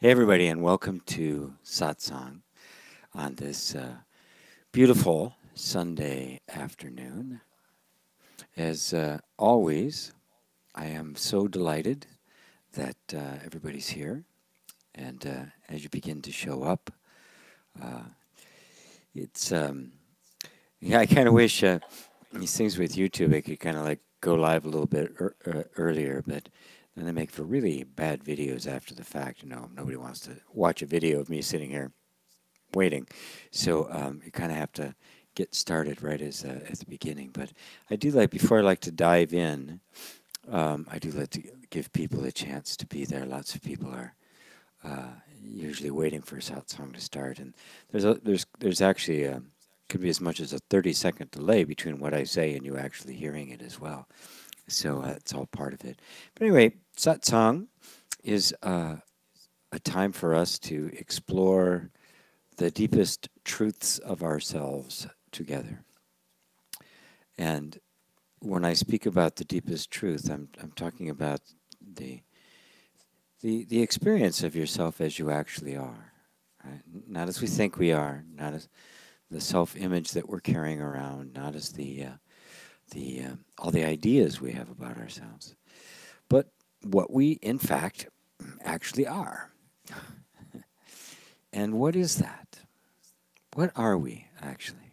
Hey everybody, and welcome to Satsang on this beautiful Sunday afternoon. As always, I am so delighted that everybody's here, and as you begin to show up, uh, it's yeah, I kind of wish these things with YouTube, I could kind of like go live a little bit earlier, but then they make for really bad videos after the fact. You know, nobody wants to watch a video of me sitting here waiting. So you kind of have to get started right as at the beginning. But I do like, before I like to dive in, I do like to give people a chance to be there. Lots of people are usually waiting for a Satsang to start, and there's actually could be as much as a 30-second delay between what I say and you actually hearing it as well. So it's all part of it. But anyway, Satsang is a time for us to explore the deepest truths of ourselves together. And when I speak about the deepest truth, I'm talking about the experience of yourself as you actually are, right? Not as we think we are, not as the self-image that we're carrying around, not as all the ideas we have about ourselves, but what we, in fact, actually are. And what is that? What are we, actually?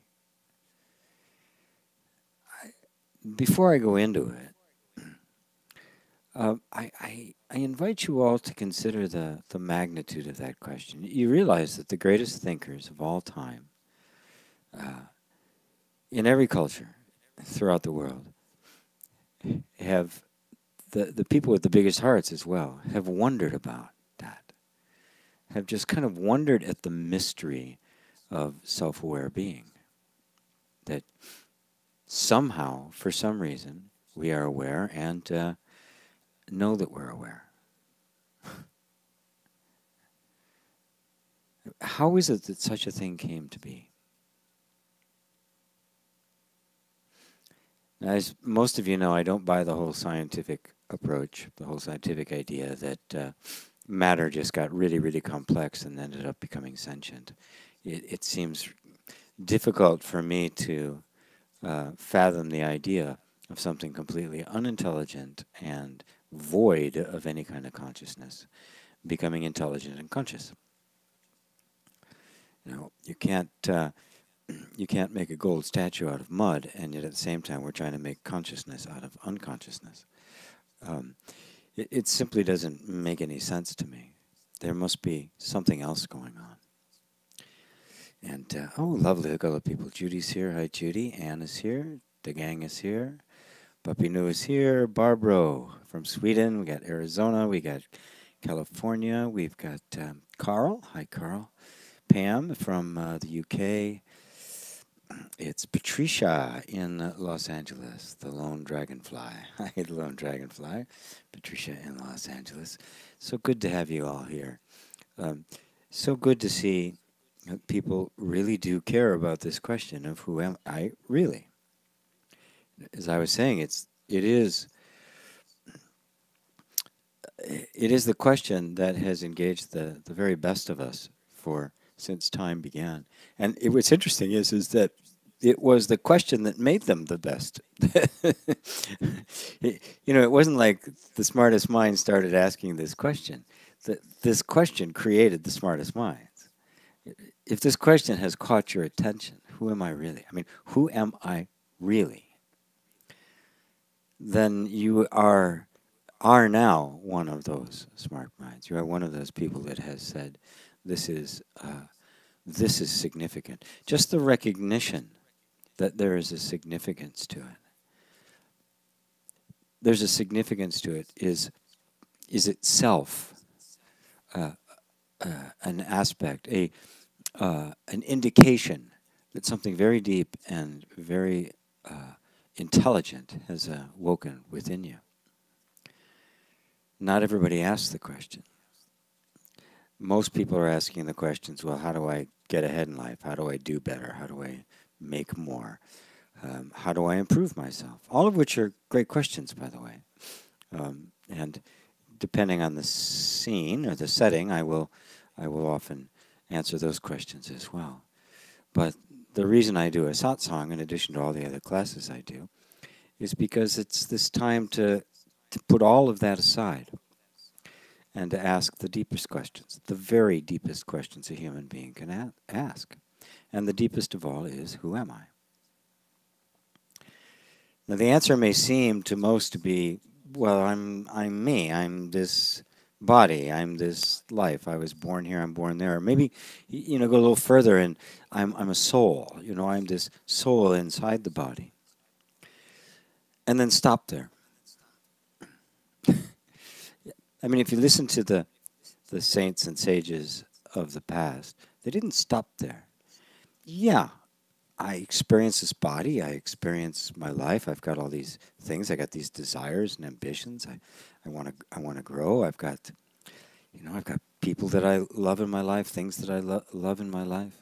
Before I go into it, I invite you all to consider the magnitude of that question. You realize that the greatest thinkers of all time, in every culture throughout the world, have the people with the biggest hearts as well, have wondered about that, have just kind of wondered at the mystery of self-aware being, that somehow, for some reason, we are aware and know that we're aware. How is it that such a thing came to be? Now, as most of you know, I don't buy the whole scientific approach, the whole scientific idea that matter just got really, really complex and ended up becoming sentient. It seems difficult for me to fathom the idea of something completely unintelligent and void of any kind of consciousness becoming intelligent and conscious. You know, you can't make a gold statue out of mud, and yet at the same time we're trying to make consciousness out of unconsciousness. It simply doesn't make any sense to me. There must be something else going on. And, oh, lovely, look at all the people. Judy's here. Hi, Judy. Anne is here. The gang is here. Puppy New is here. Barbro from Sweden. We got Arizona. We got California. We've got Carl. Hi, Carl. Pam from the UK. It's Patricia in Los Angeles, the Lone Dragonfly. Hi, the Lone Dragonfly. Patricia in Los Angeles. So good to have you all here. So good to see people really do care about this question of who am I really. As I was saying, it is the question that has engaged the very best of us since time began. And what's interesting is that it was the question that made them the best. You know, it wasn't like the smartest minds started asking this question. This question created the smartest minds. If this question has caught your attention, who am I really? I mean, who am I really? Then you are now one of those smart minds. You are one of those people that has said, this is significant. Just the recognition that there is a significance to it. There's a significance to it is itself an aspect, an indication that something very deep and very intelligent has woken within you. Not everybody asks the question. Most people are asking the questions, well, how do I get ahead in life? How do I do better? How do I make more? How do I improve myself? All of which are great questions, by the way. And depending on the scene or the setting, I will often answer those questions as well. But the reason I do a satsang, in addition to all the other classes I do, is because it's this time to put all of that aside and to ask the deepest questions, the very deepest questions a human being can ask. And the deepest of all is, who am I? Now, the answer may seem to most to be, well, I'm me. I'm this body. I'm this life. I was born here. I'm born there. Or maybe, go a little further, and I'm a soul. I'm this soul inside the body. And then stop there. I mean, if you listen to the saints and sages of the past, they didn't stop there. Yeah, I experience this body. I experience my life. I've got all these things. I got these desires and ambitions. I want to grow. I've got people that I love in my life, things that I love in my life.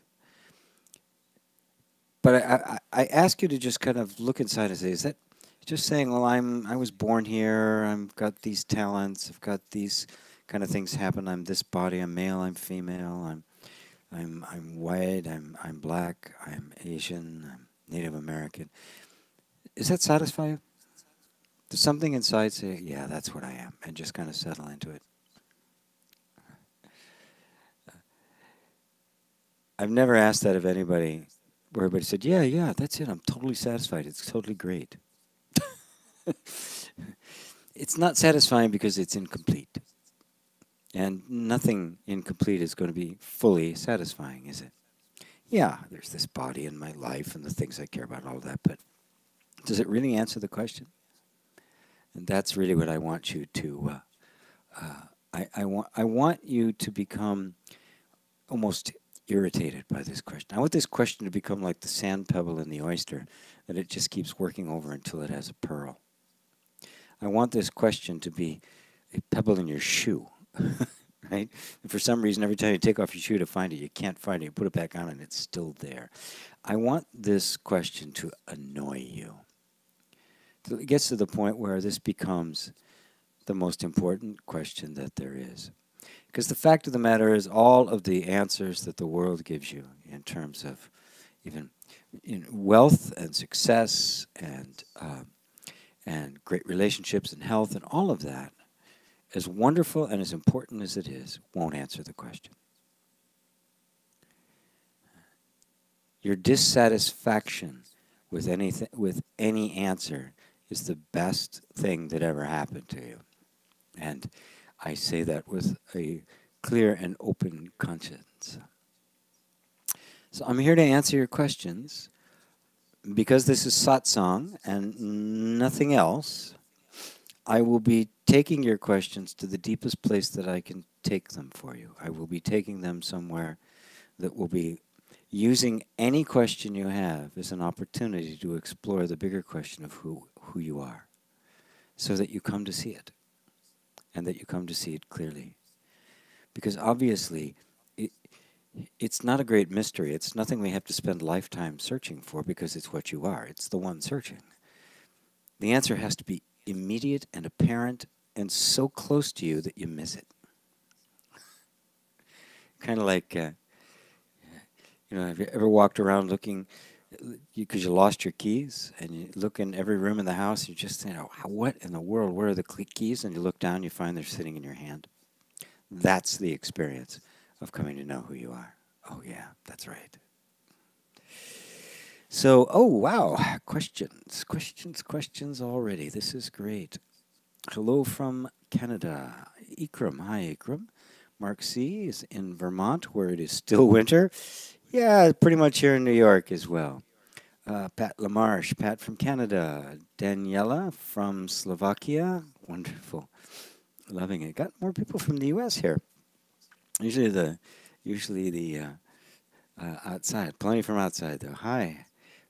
But I ask you to just kind of look inside and say, is that just saying, well, I was born here. I've got these talents. I've got these kind of things happen. I'm this body. I'm male. I'm female. I'm white. I'm black. I'm Asian. I'm Native American. Does that satisfy you? Does something inside say, yeah, that's what I am, and just kind of settle into it? I've never asked that of anybody where everybody said, yeah, that's it. I'm totally satisfied. It's totally great. It's not satisfying because it's incomplete. And nothing incomplete is going to be fully satisfying, is it? Yeah, there's this body in my life and the things I care about, all of that, but does it really answer the question? And that's really what I want you to, I want you to become almost irritated by this question. I want this question to become like the sand pebble in the oyster, that it just keeps working over until it has a pearl. I want this question to be a pebble in your shoe, right? And for some reason, every time you take off your shoe to find it, you can't find it. You put it back on and it's still there. I want this question to annoy you. Till it gets to the point where this becomes the most important question that there is. Because the fact of the matter is, all of the answers that the world gives you in terms of even wealth and success and great relationships and health and all of that, as wonderful and as important as it is, won't answer the question. Your dissatisfaction with any answer is the best thing that ever happened to you. And I say that with a clear and open conscience. So I'm here to answer your questions. Because this is satsang and nothing else, I will be taking your questions to the deepest place that I can take them for you. I will be taking them somewhere that will be using any question you have as an opportunity to explore the bigger question of who you are, so that you come to see it, and that you come to see it clearly. Because obviously, it's not a great mystery. It's nothing we have to spend lifetime searching for, because it's what you are. It's the one searching. The answer has to be immediate and apparent and so close to you that you miss it. Kind of like, have you ever walked around looking, because you lost your keys, and you look in every room in the house, you just think, oh, what in the world, where are the keys? And you look down, you find they're sitting in your hand. That's the experience of coming to know who you are. Oh, yeah, that's right. So, oh, wow, questions already. This is great. Hello from Canada. Ikram, hi, Ikram. Mark C. is in Vermont, where it is still winter. Yeah, pretty much here in New York as well. Pat Lamarche, Pat from Canada. Daniela from Slovakia. Wonderful. Loving it. Got more people from the U.S. here. Usually the outside. Plenty from outside, though. Hi.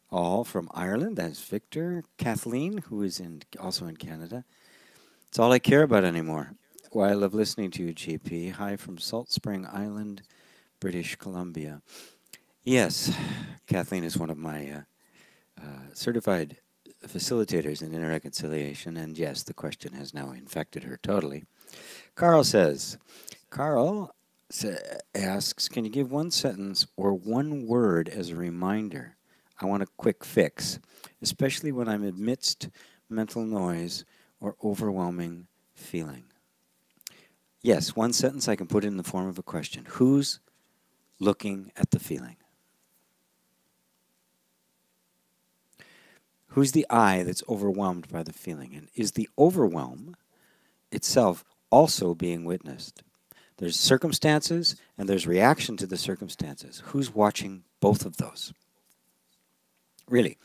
All from Ireland. That's Victor. Kathleen, who is also in Canada. It's all I care about anymore. Why I love listening to you, GP. Hi from Salt Spring Island, British Columbia. Yes, Kathleen is one of my certified facilitators in interreconciliation, and yes, the question has now infected her totally. Carl says, Carl asks, can you give one sentence or one word as a reminder? I want a quick fix, especially when I'm amidst mental noise or overwhelming feeling. Yes, one sentence I can put in the form of a question. Who's looking at the feeling? Who's the I that's overwhelmed by the feeling? And is the overwhelm itself also being witnessed? There's circumstances and there's reaction to the circumstances. Who's watching both of those? Really,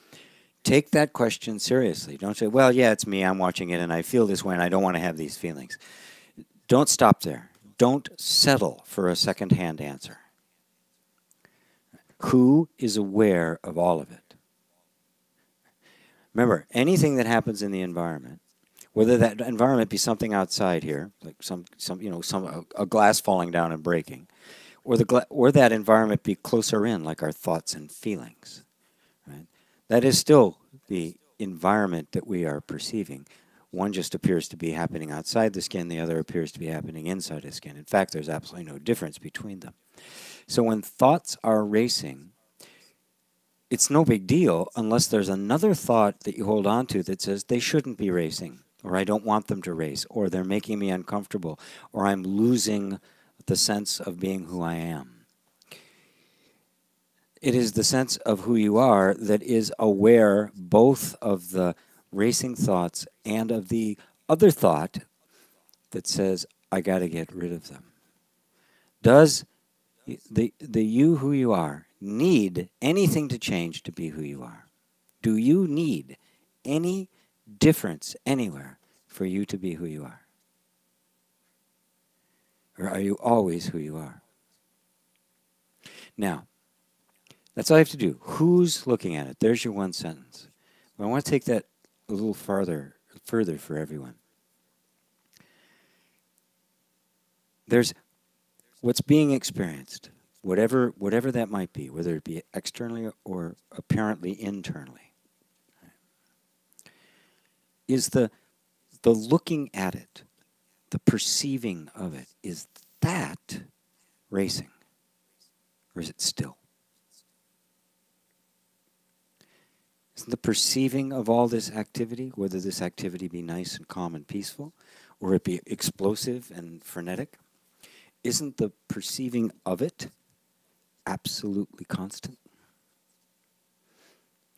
take that question seriously. Don't say, well, yeah, it's me, I'm watching it, and I feel this way, and I don't want to have these feelings. Don't stop there. Don't settle for a second-hand answer. Who is aware of all of it? Remember, anything that happens in the environment, whether that environment be something outside here, like a glass falling down and breaking, or that environment be closer in, like our thoughts and feelings, right? That is still the environment that we are perceiving. One just appears to be happening outside the skin, the other appears to be happening inside the skin. In fact, there's absolutely no difference between them. So when thoughts are racing, it's no big deal unless there's another thought that you hold on to that says they shouldn't be racing, or I don't want them to race, or they're making me uncomfortable, or I'm losing the sense of being who I am. It is the sense of who you are that is aware both of the racing thoughts and of the other thought that says, I got to get rid of them. Does the you who you are need anything to change to be who you are? Do you need any difference anywhere for you to be who you are? Or are you always who you are? Now, that's all you have to do. Who's looking at it? There's your one sentence. But I want to take that a little further for everyone. There's what's being experienced, whatever that might be, whether it be externally or apparently internally, is the looking at it, the perceiving of it, is that racing? Or is it still? Isn't the perceiving of all this activity, whether this activity be nice and calm and peaceful, or it be explosive and frenetic, isn't the perceiving of it absolutely constant?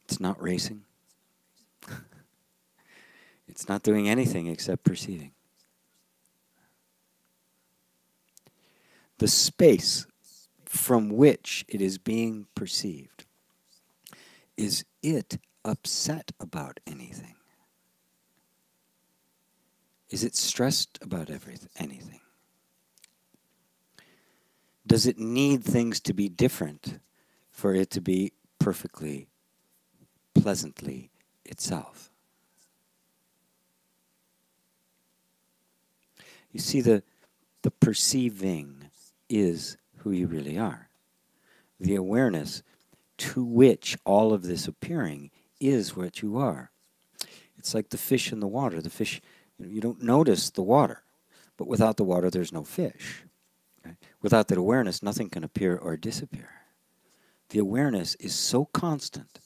It's not racing. It's not doing anything except perceiving. The space from which it is being perceived, is it upset about anything? Is it stressed about anything? Does it need things to be different for it to be perfectly, pleasantly itself? You see, the perceiving is who you really are. The awareness to which all of this appearing is what you are. It's like the fish in the water. The fish, you don't notice the water, but without the water, there's no fish. Okay? Without that awareness, nothing can appear or disappear. The awareness is so constant,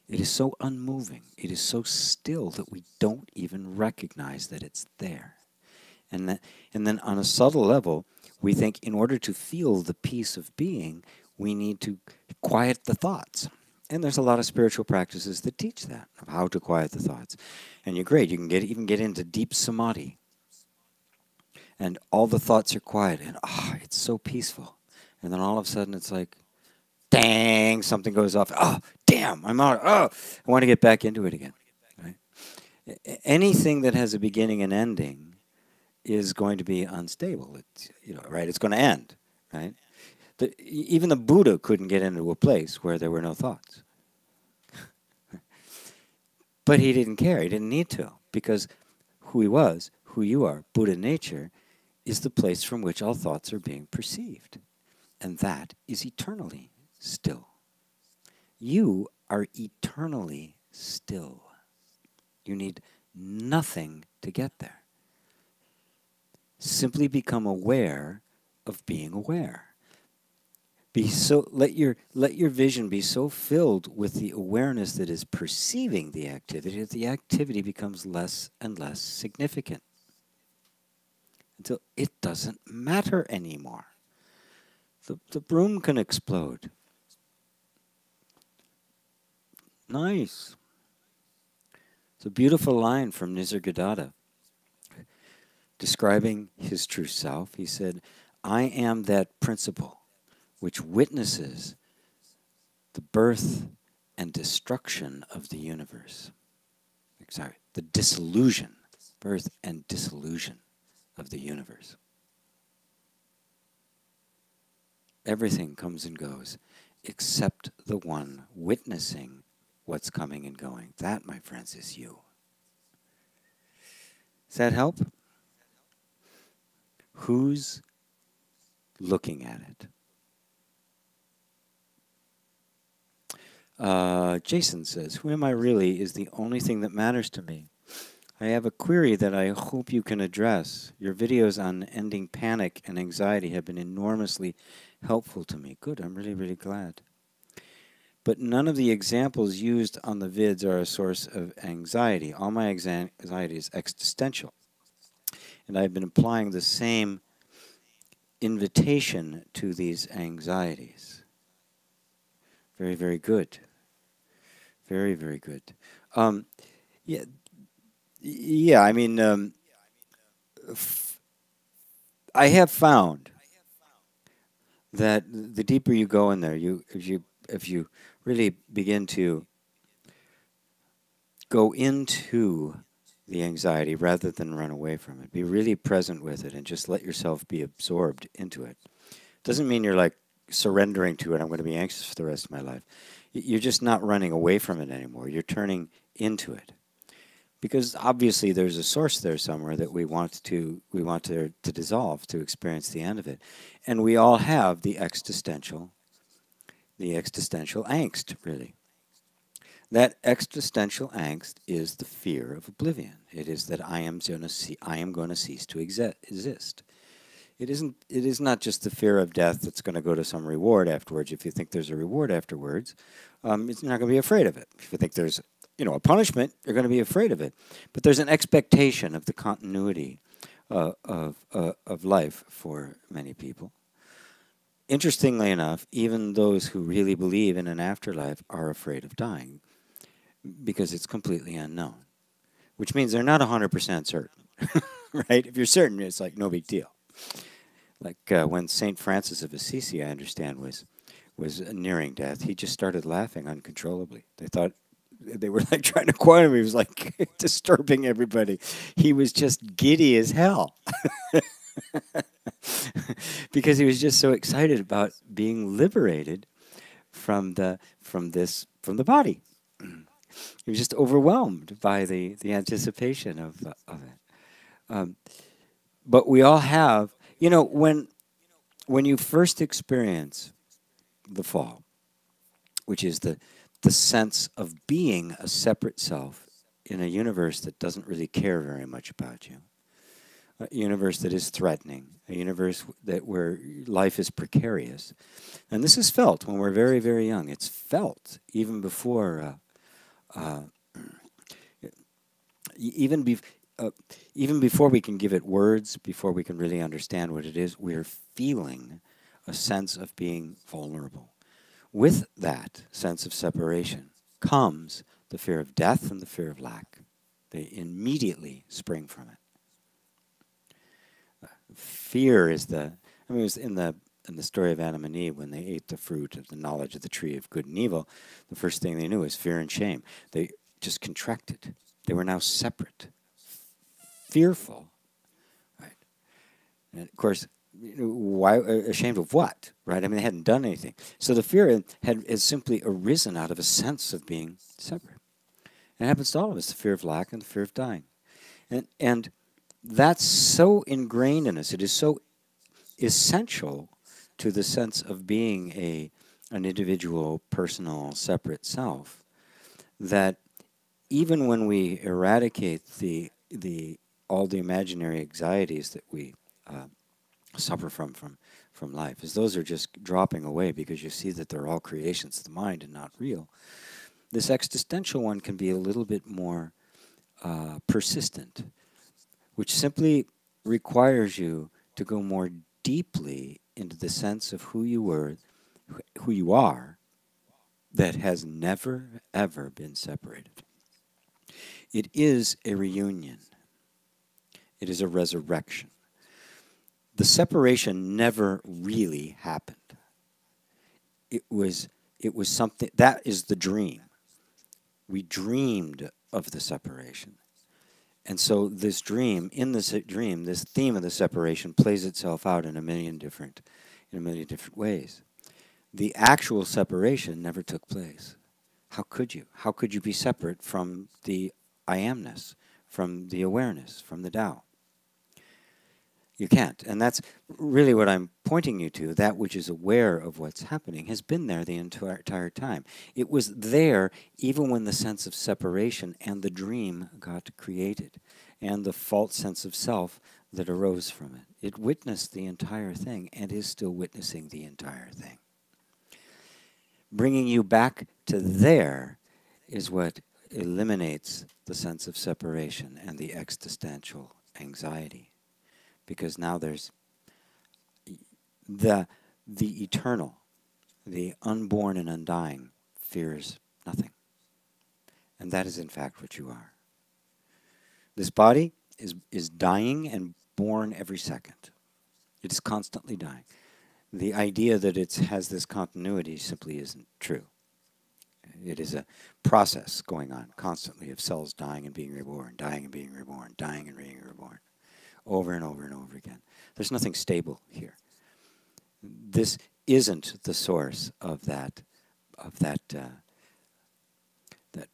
it is so unmoving, it is so still that we don't even recognize that it's there. And then on a subtle level, we think in order to feel the peace of being, we need to quiet the thoughts. And there's a lot of spiritual practices that teach that, of how to quiet the thoughts. And you're great. You can even get into deep samadhi. And all the thoughts are quiet. And it's so peaceful. And then all of a sudden it's like, dang, something goes off. Oh, damn, I'm out. Oh, I want to get back into it again. Right? Anything that has a beginning and ending is going to be unstable. It's, right? It's going to end, right? Even the Buddha couldn't get into a place where there were no thoughts. But he didn't care. He didn't need to, because who he was, who you are, Buddha nature, is the place from which all thoughts are being perceived. And that is eternally still. You are eternally still. You need nothing to get there. simply become aware of being aware. Let your vision be so filled with the awareness that is perceiving the activity that the activity becomes less and less significant until it doesn't matter anymore. The broom can explode. Nice. It's a beautiful line from Nisargadatta describing his true self. He said, I am that principle which witnesses the birth and destruction of the universe. Sorry, the dissolution, birth and dissolution of the universe. Everything comes and goes except the one witnessing what's coming and going. That, my friends, is you. Does that help? Who's looking at it? Jason says, who am I really is the only thing that matters to me. I have a query that I hope you can address. Your videos on ending panic and anxiety have been enormously helpful to me. Good, I'm really, really glad. But none of the examples used on the vids are a source of anxiety. All my anxiety is existential. And I've been applying the same invitation to these anxieties. Very, very good. Very, very good. Yeah. I mean, I have found that the deeper you go in there, if you really begin to go into the anxiety rather than run away from it, be really present with it, and just let yourself be absorbed into it. Doesn't mean you're like surrendering to it. I'm going to be anxious for the rest of my life. You're just not running away from it anymore. You're turning into it. Because obviously there's a source there somewhere that we want to dissolve, to experience the end of it. And we all have the existential angst, really. That existential angst is the fear of oblivion. It is that I am going to cease to exist. It is not just the fear of death that's going to go to some reward afterwards. If you think there's a reward afterwards, you're not going to be afraid of it. If you think there's a punishment, you're going to be afraid of it. But there's an expectation of the continuity of life for many people. Interestingly enough, even those who really believe in an afterlife are afraid of dying because it's completely unknown, which means they're not 100% certain, right? If you're certain, it's like no big deal. Like when St. Francis of Assisi, I understand, was nearing death, he just started laughing uncontrollably. They thought they were like trying to quiet him. He was like disturbing everybody. He was just giddy as hell because he was just so excited about being liberated from the body. He was just overwhelmed by the anticipation of it. But we all have, when you first experience the fall, which is the sense of being a separate self in a universe that doesn't really care very much about you, a universe that is threatening, a universe where life is precarious. And this is felt when we're very, very young. It's felt even before, even before we can give it words, before we can really understand what it is, we're feeling a sense of being vulnerable. With that sense of separation comes the fear of death and the fear of lack. They immediately spring from it. Fear is it was in the story of Adam and Eve when they ate the fruit of the knowledge of the tree of good and evil. The first thing they knew was fear and shame. They just contracted. They were now separate, fearful, right? And of course, why ashamed of what, right? I mean, they hadn't done anything. So the fear has simply arisen out of a sense of being separate. And it happens to all of us, the fear of lack and the fear of dying. And that's so ingrained in us. It is so essential to the sense of being an individual, personal, separate self that even when we eradicate all the imaginary anxieties that we suffer from life, as those are just dropping away because you see that they're all creations of the mind and not real. This existential one can be a little bit more persistent, which simply requires you to go more deeply into the sense of who you were, who you are, that has never, ever been separated. It is a reunion. It is a resurrection. The separation never really happened. It was something, that is the dream. We dreamed of the separation. And so this dream, in this dream, this theme of the separation plays itself out in a million different ways. The actual separation never took place. How could you? How could you be separate from the I amness, from the awareness, from the Tao? You can't. And that's really what I'm pointing you to. That which is aware of what's happening has been there the entire time. It was there even when the sense of separation and the dream got created, and the false sense of self that arose from it. It witnessed the entire thing and is still witnessing the entire thing. Bringing you back to there is what eliminates the sense of separation and the existential anxiety. Because now there's the eternal, the unborn and undying fears nothing. And that is in fact what you are. This body is dying and born every second. It is constantly dying. The idea that it has this continuity simply isn't true. It is a process going on constantly of cells dying and being reborn, dying and being reborn, dying and being reborn. Over and over and over again. There's nothing stable here. This isn't the source of that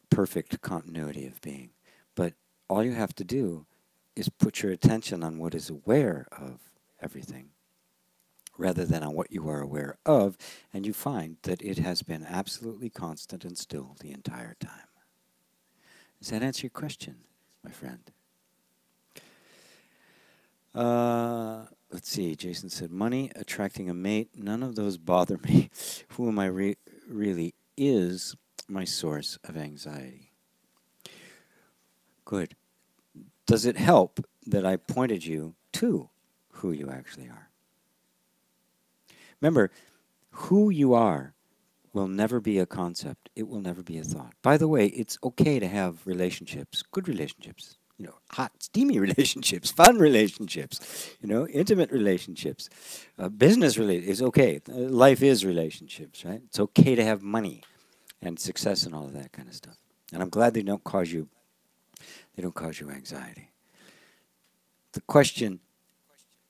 perfect continuity of being. But all you have to do is put your attention on what is aware of everything, rather than on what you are aware of, and you find that it has been absolutely constant and still the entire time. Does that answer your question, my friend? Let's see, Jason said, money, attracting a mate, none of those bother me. Who am I really is my source of anxiety. Good. Does it help that I pointed you to who you actually are? Remember, who you are will never be a concept. It will never be a thought. By the way, it's okay to have relationships, good relationships. You know, hot, steamy relationships, fun relationships, you know, intimate relationships, business is okay. Life is relationships, right? It's okay to have money and success and all of that kind of stuff. And I'm glad they don't cause you anxiety. The question,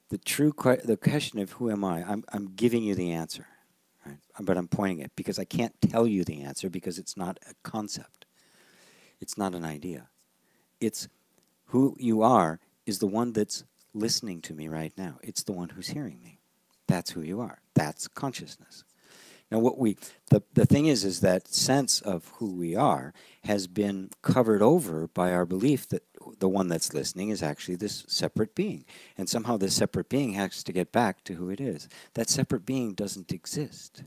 the question of who am I? I'm giving you the answer, right? But I'm pointing it because I can't tell you the answer because it's not a concept. It's not an idea. It's who you are is the one that's listening to me right now. It's the one who's hearing me. That's who you are. That's consciousness. Now, the thing is that sense of who we are has been covered over by our belief that the one that's listening is actually this separate being. And somehow this separate being has to get back to who it is. That separate being doesn't exist.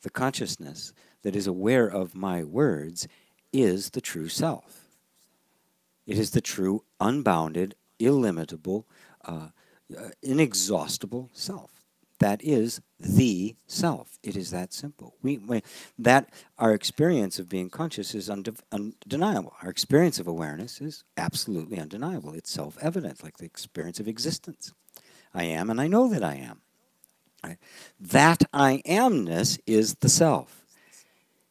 The consciousness that is aware of my words is the true self. It is the true, unbounded, illimitable, inexhaustible self. That is the self. It is that simple. Our experience of being conscious is undeniable. Our experience of awareness is absolutely undeniable. It's self-evident, like the experience of existence. I am, and I know that I am. Right? That I amness is the self.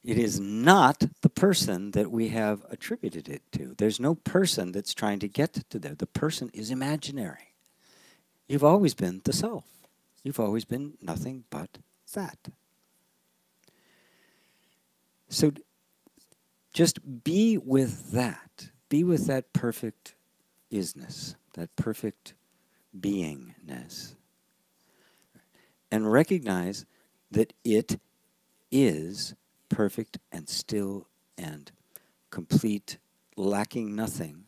It is not the person that we have attributed it to. There's no person that's trying to get to there. The person is imaginary. You've always been the self. You've always been nothing but that. So just be with that. Be with that perfect isness, that perfect beingness. And recognize that it is perfect and still and complete, lacking nothing.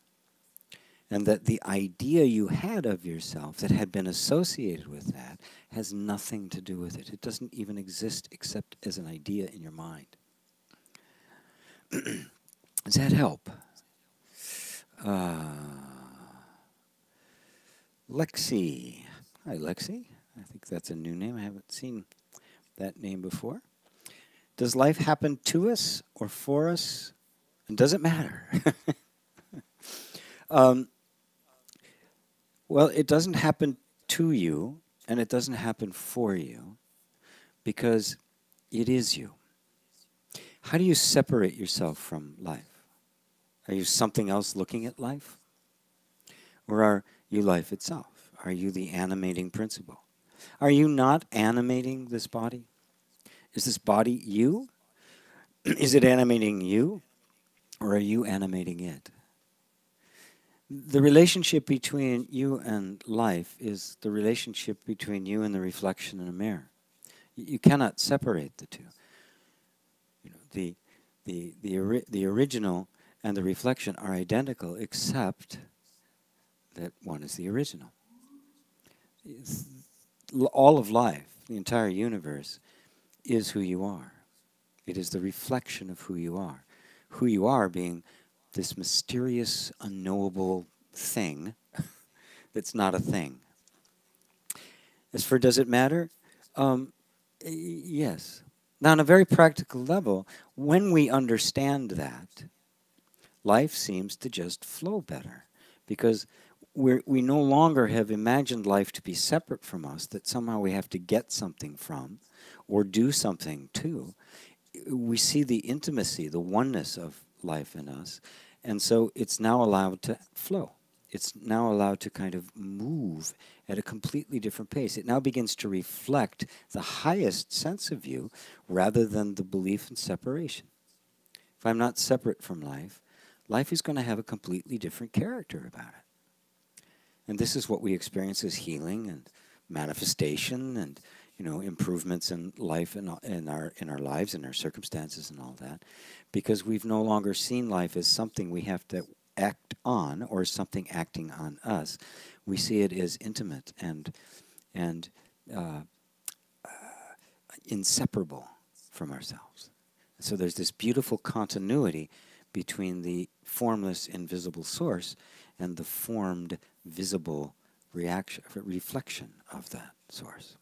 And that the idea you had of yourself that had been associated with that has nothing to do with it. It doesn't even exist except as an idea in your mind. Does that help? Lexi. Hi, Lexi. I think that's a new name. I haven't seen that name before. Does life happen to us or for us? And does it matter? Well, it doesn't happen to you, and it doesn't happen for you, because it is you. How do you separate yourself from life? Are you something else looking at life? Or are you life itself? Are you the animating principle? Are you not animating this body? Is this body you? Is it animating you? Or are you animating it? The relationship between you and life is the relationship between you and the reflection in a mirror. You cannot separate the two. You know, the original and the reflection are identical, except that one is the original. All of life, the entire universe, is who you are. It is the reflection of who you are. Who you are being this mysterious, unknowable thing that's not a thing. As for does it matter? Yes. Now, on a very practical level, when we understand that, life seems to just flow better, because we no longer have imagined life to be separate from us, that somehow we have to get something from or do something to. We see the intimacy, the oneness of life in us, and so it's now allowed to flow. It's now allowed to kind of move at a completely different pace. It now begins to reflect the highest sense of you rather than the belief in separation. If I'm not separate from life, life is going to have a completely different character about it. And this is what we experience as healing and manifestation and, you know, improvements in life and in our lives and our circumstances and all that, because we've no longer seen life as something we have to act on or something acting on us. We see it as intimate and inseparable from ourselves. So there's this beautiful continuity between the formless, invisible source and the formed, visible reflection of that source.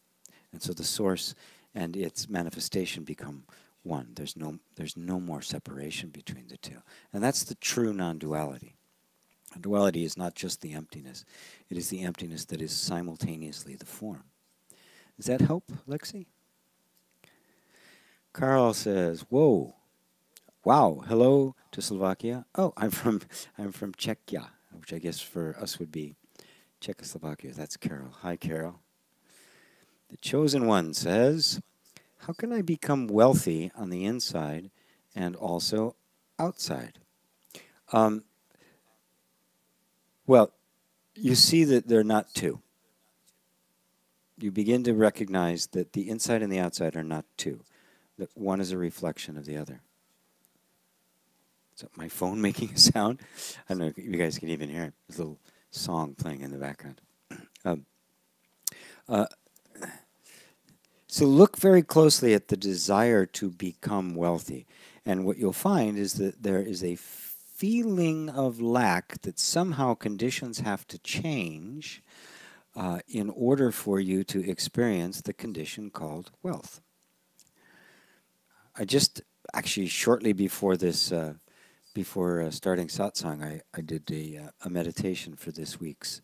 And so the source and its manifestation become one. There's no more separation between the two. And that's the true non-duality. Duality is not just the emptiness. It is the emptiness that is simultaneously the form. Does that help, Lexi? Carl says, whoa, wow, hello to Slovakia. Oh, I'm from Czechia, which I guess for us would be Czechoslovakia. That's Carol. Hi, Carol. The Chosen One says, how can I become wealthy on the inside and also outside? Well, you see that they're not two. You begin to recognize that the inside and the outside are not two. That one is a reflection of the other. Is that my phone making a sound? I don't know if you guys can even hear it. There's a little song playing in the background. So look very closely at the desire to become wealthy. And what you'll find is that there is a feeling of lack, that somehow conditions have to change in order for you to experience the condition called wealth. I just, actually shortly before this, before starting Satsang, I did a meditation for this week's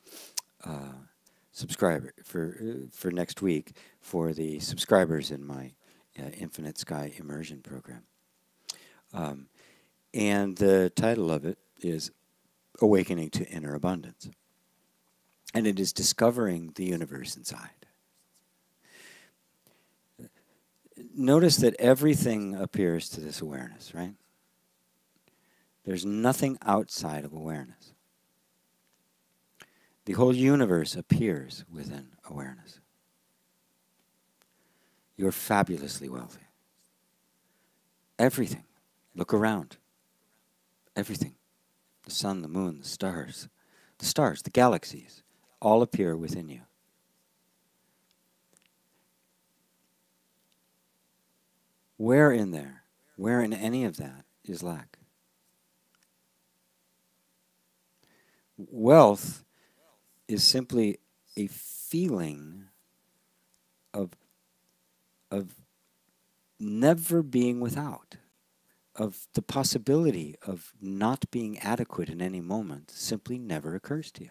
subscriber, for next week, for the subscribers in my Infinite Sky Immersion program. And the title of it is Awakening to Inner Abundance. And it is discovering the universe inside. Notice that everything appears to this awareness, right? There's nothing outside of awareness. The whole universe appears within awareness. You're fabulously wealthy. Everything. Look around. Everything. The sun, the moon, the stars, the stars, the galaxies, all appear within you. Where in there, where in any of that is lack? Wealth is simply a feeling of never being without, of the possibility of not being adequate in any moment simply never occurs to you.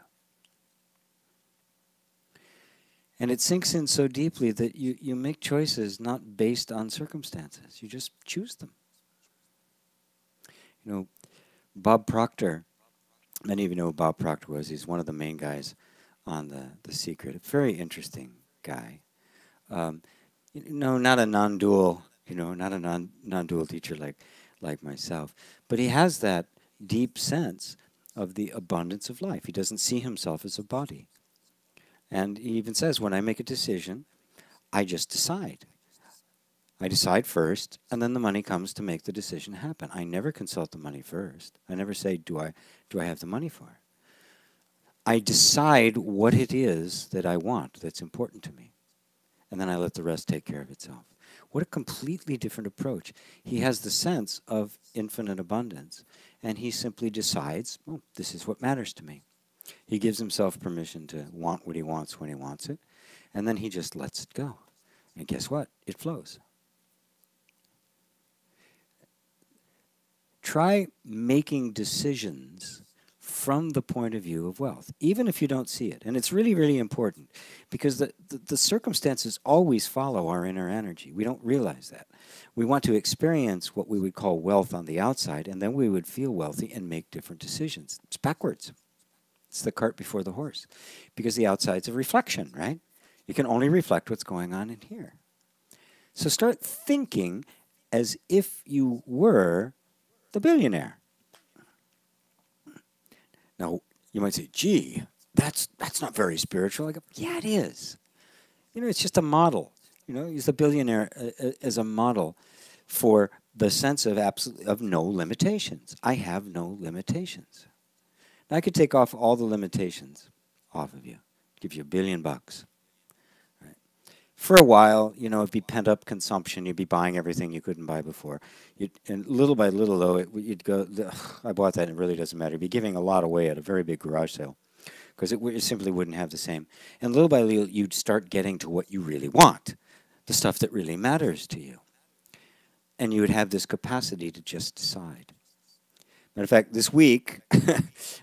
And it sinks in so deeply that you make choices not based on circumstances. You just choose them. You know, Bob Proctor, many of you know who Bob Proctor was. He's one of the main guys on The Secret. A very interesting guy. Not a non-dual, not a non-dual teacher like myself. But he has that deep sense of the abundance of life. He doesn't see himself as a body. And he even says, when I make a decision, I just decide. I decide first, and then the money comes to make the decision happen. I never consult the money first. I never say, do I have the money for it? I decide what it is that I want that's important to me. And then I let the rest take care of itself. What a completely different approach. He has the sense of infinite abundance, and he simply decides, oh, this is what matters to me. He gives himself permission to want what he wants when he wants it, and then he just lets it go. And guess what? It flows. Try making decisions from the point of view of wealth, even if you don't see it. And it's really, really important, because the circumstances always follow our inner energy. We don't realize that. We want to experience what we would call wealth on the outside, and then we would feel wealthy and make different decisions. It's backwards. It's the cart before the horse, because the outside's a reflection, right? You can only reflect what's going on in here. So start thinking as if you were the billionaire. Now, you might say, gee, that's not very spiritual. I go, yeah, it is. It's just a model. Use the billionaire as a model for the sense of no limitations. I have no limitations. Now, I could take off all the limitations off of you, give you $1 billion. Right? For a while, it'd be pent-up consumption. You'd be buying everything you couldn't buy before. And little by little, though, you'd go, I bought that, and it really doesn't matter. You'd be giving a lot away at a very big garage sale, because it simply wouldn't have the same. And little by little, you'd start getting to what you really want, the stuff that really matters to you. And you would have this capacity to just decide. Matter of fact, this week,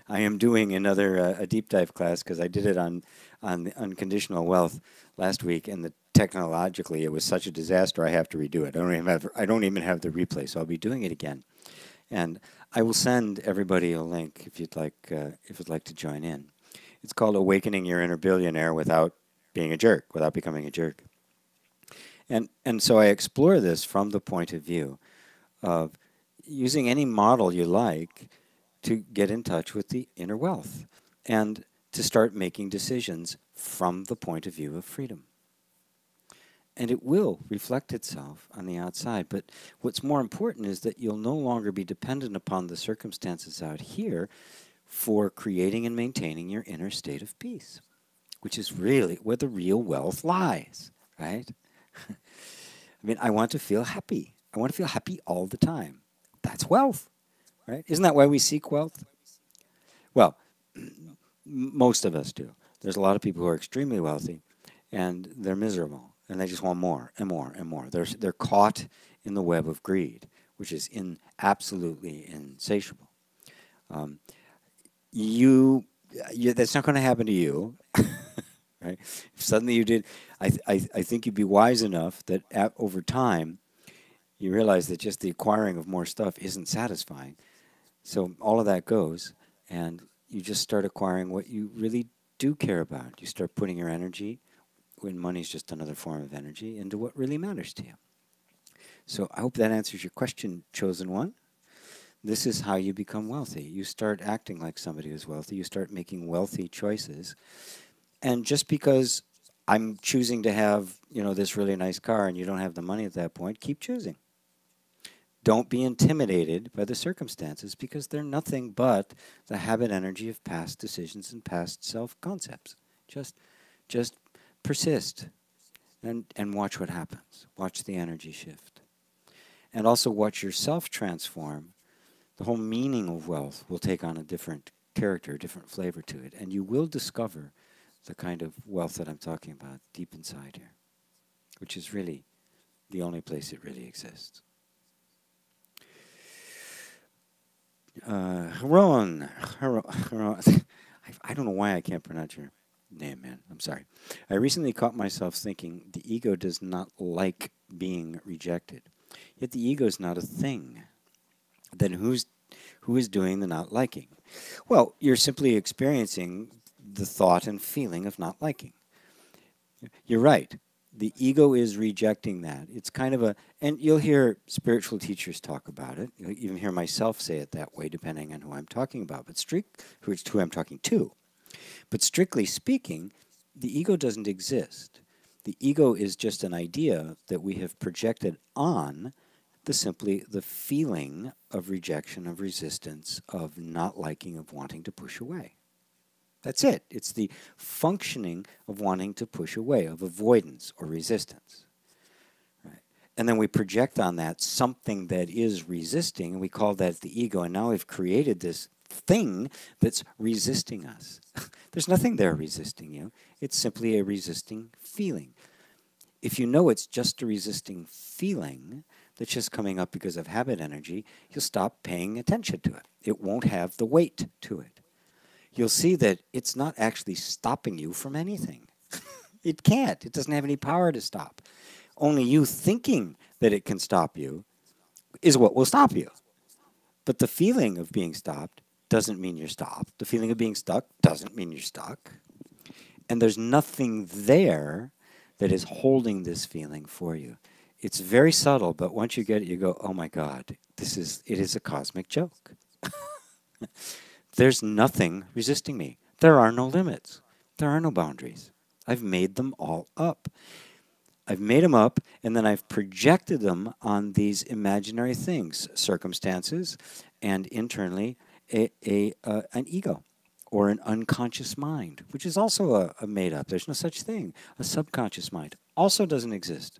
I am doing another a deep dive class, because I did it on unconditional wealth last week, and technologically it was such a disaster I have to redo it. I don't even have the replay, so I'll be doing it again. And I will send everybody a link if you'd like to join in. It's called Awakening Your Inner Billionaire Without Being a Jerk, without becoming a jerk. And so I explore this from the point of view of using any model you like to get in touch with the inner wealth and to start making decisions from the point of view of freedom. And it will reflect itself on the outside. But what's more important is that you'll no longer be dependent upon the circumstances out here for creating and maintaining your inner state of peace, which is really where the real wealth lies, right? I want to feel happy. I want to feel happy all the time. That's wealth, right? Isn't that why we seek wealth? Well, most of us do. There's a lot of people who are extremely wealthy, and they're miserable, and they just want more and more and more. They're caught in the web of greed, which is absolutely insatiable. That's not going to happen to you, right? If suddenly you did, I think you'd be wise enough that over time, you realize that just the acquiring of more stuff isn't satisfying. So all of that goes, and you just start acquiring what you really do care about. You start putting your energy, when money's just another form of energy, into what really matters to you. So I hope that answers your question, chosen one. This is how you become wealthy. You start acting like somebody who's wealthy. You start making wealthy choices. And just because I'm choosing to have, this really nice car and you don't have the money at that point, keep choosing. Don't be intimidated by the circumstances because they're nothing but the habit energy of past decisions and past self-concepts. Just persist and watch what happens. Watch the energy shift. And also watch yourself transform. The whole meaning of wealth will take on a different character, a different flavor to it. And you will discover the kind of wealth that I'm talking about deep inside here, which is really the only place it really exists. Haron. I don't know why I can't pronounce your name, man. I'm sorry. I recently caught myself thinking the ego does not like being rejected. Yet the ego is not a thing. Then who is doing the not liking? Well, you're simply experiencing the thought and feeling of not liking. You're right. The ego is rejecting that. It's kind of and you'll hear spiritual teachers talk about it. You'll even hear myself say it that way, depending on who I'm talking about, but who I'm talking to. But strictly speaking, the ego doesn't exist. The ego is just an idea that we have projected on simply the feeling of rejection, of resistance, of not liking, of wanting to push away. That's it. It's the functioning of wanting to push away, of avoidance or resistance. Right? And then we project on that something that is resisting, and we call that the ego, and now we've created this thing that's resisting us. There's nothing there resisting you. It's simply a resisting feeling. If you know it's just a resisting feeling that's just coming up because of habit energy, you'll stop paying attention to it. It won't have the weight to it. You'll see that it's not actually stopping you from anything. It can't. It doesn't have any power to stop. Only you thinking that it can stop you is what will stop you. But the feeling of being stopped doesn't mean you're stopped. The feeling of being stuck doesn't mean you're stuck. And there's nothing there that is holding this feeling for you. It's very subtle, but once you get it, you go, oh my God, it is a cosmic joke. There's nothing resisting me. There are no limits. There are no boundaries. I've made them all up. I've made them up, and then I've projected them on these imaginary things, circumstances, and internally an ego or an unconscious mind, which is also a made up. There's no such thing. A subconscious mind also doesn't exist.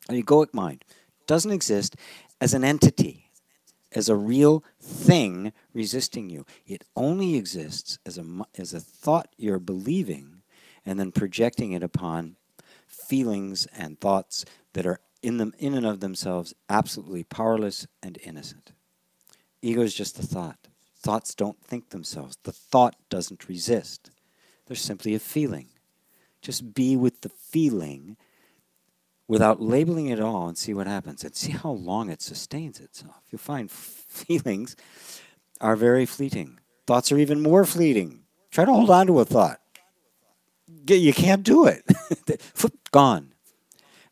An egoic mind doesn't exist as an entity, as a real thing resisting you. It only exists as a thought you're believing and then projecting it upon feelings and thoughts that are in and of themselves absolutely powerless and innocent. Ego is just a thought. Thoughts don't think themselves. The thought doesn't resist. They're simply a feeling. Just be with the feeling without labeling it all and see what happens, and see how long it sustains itself. You'll find feelings are very fleeting. Thoughts are even more fleeting. Try to hold on to a thought. You can't do it. Gone.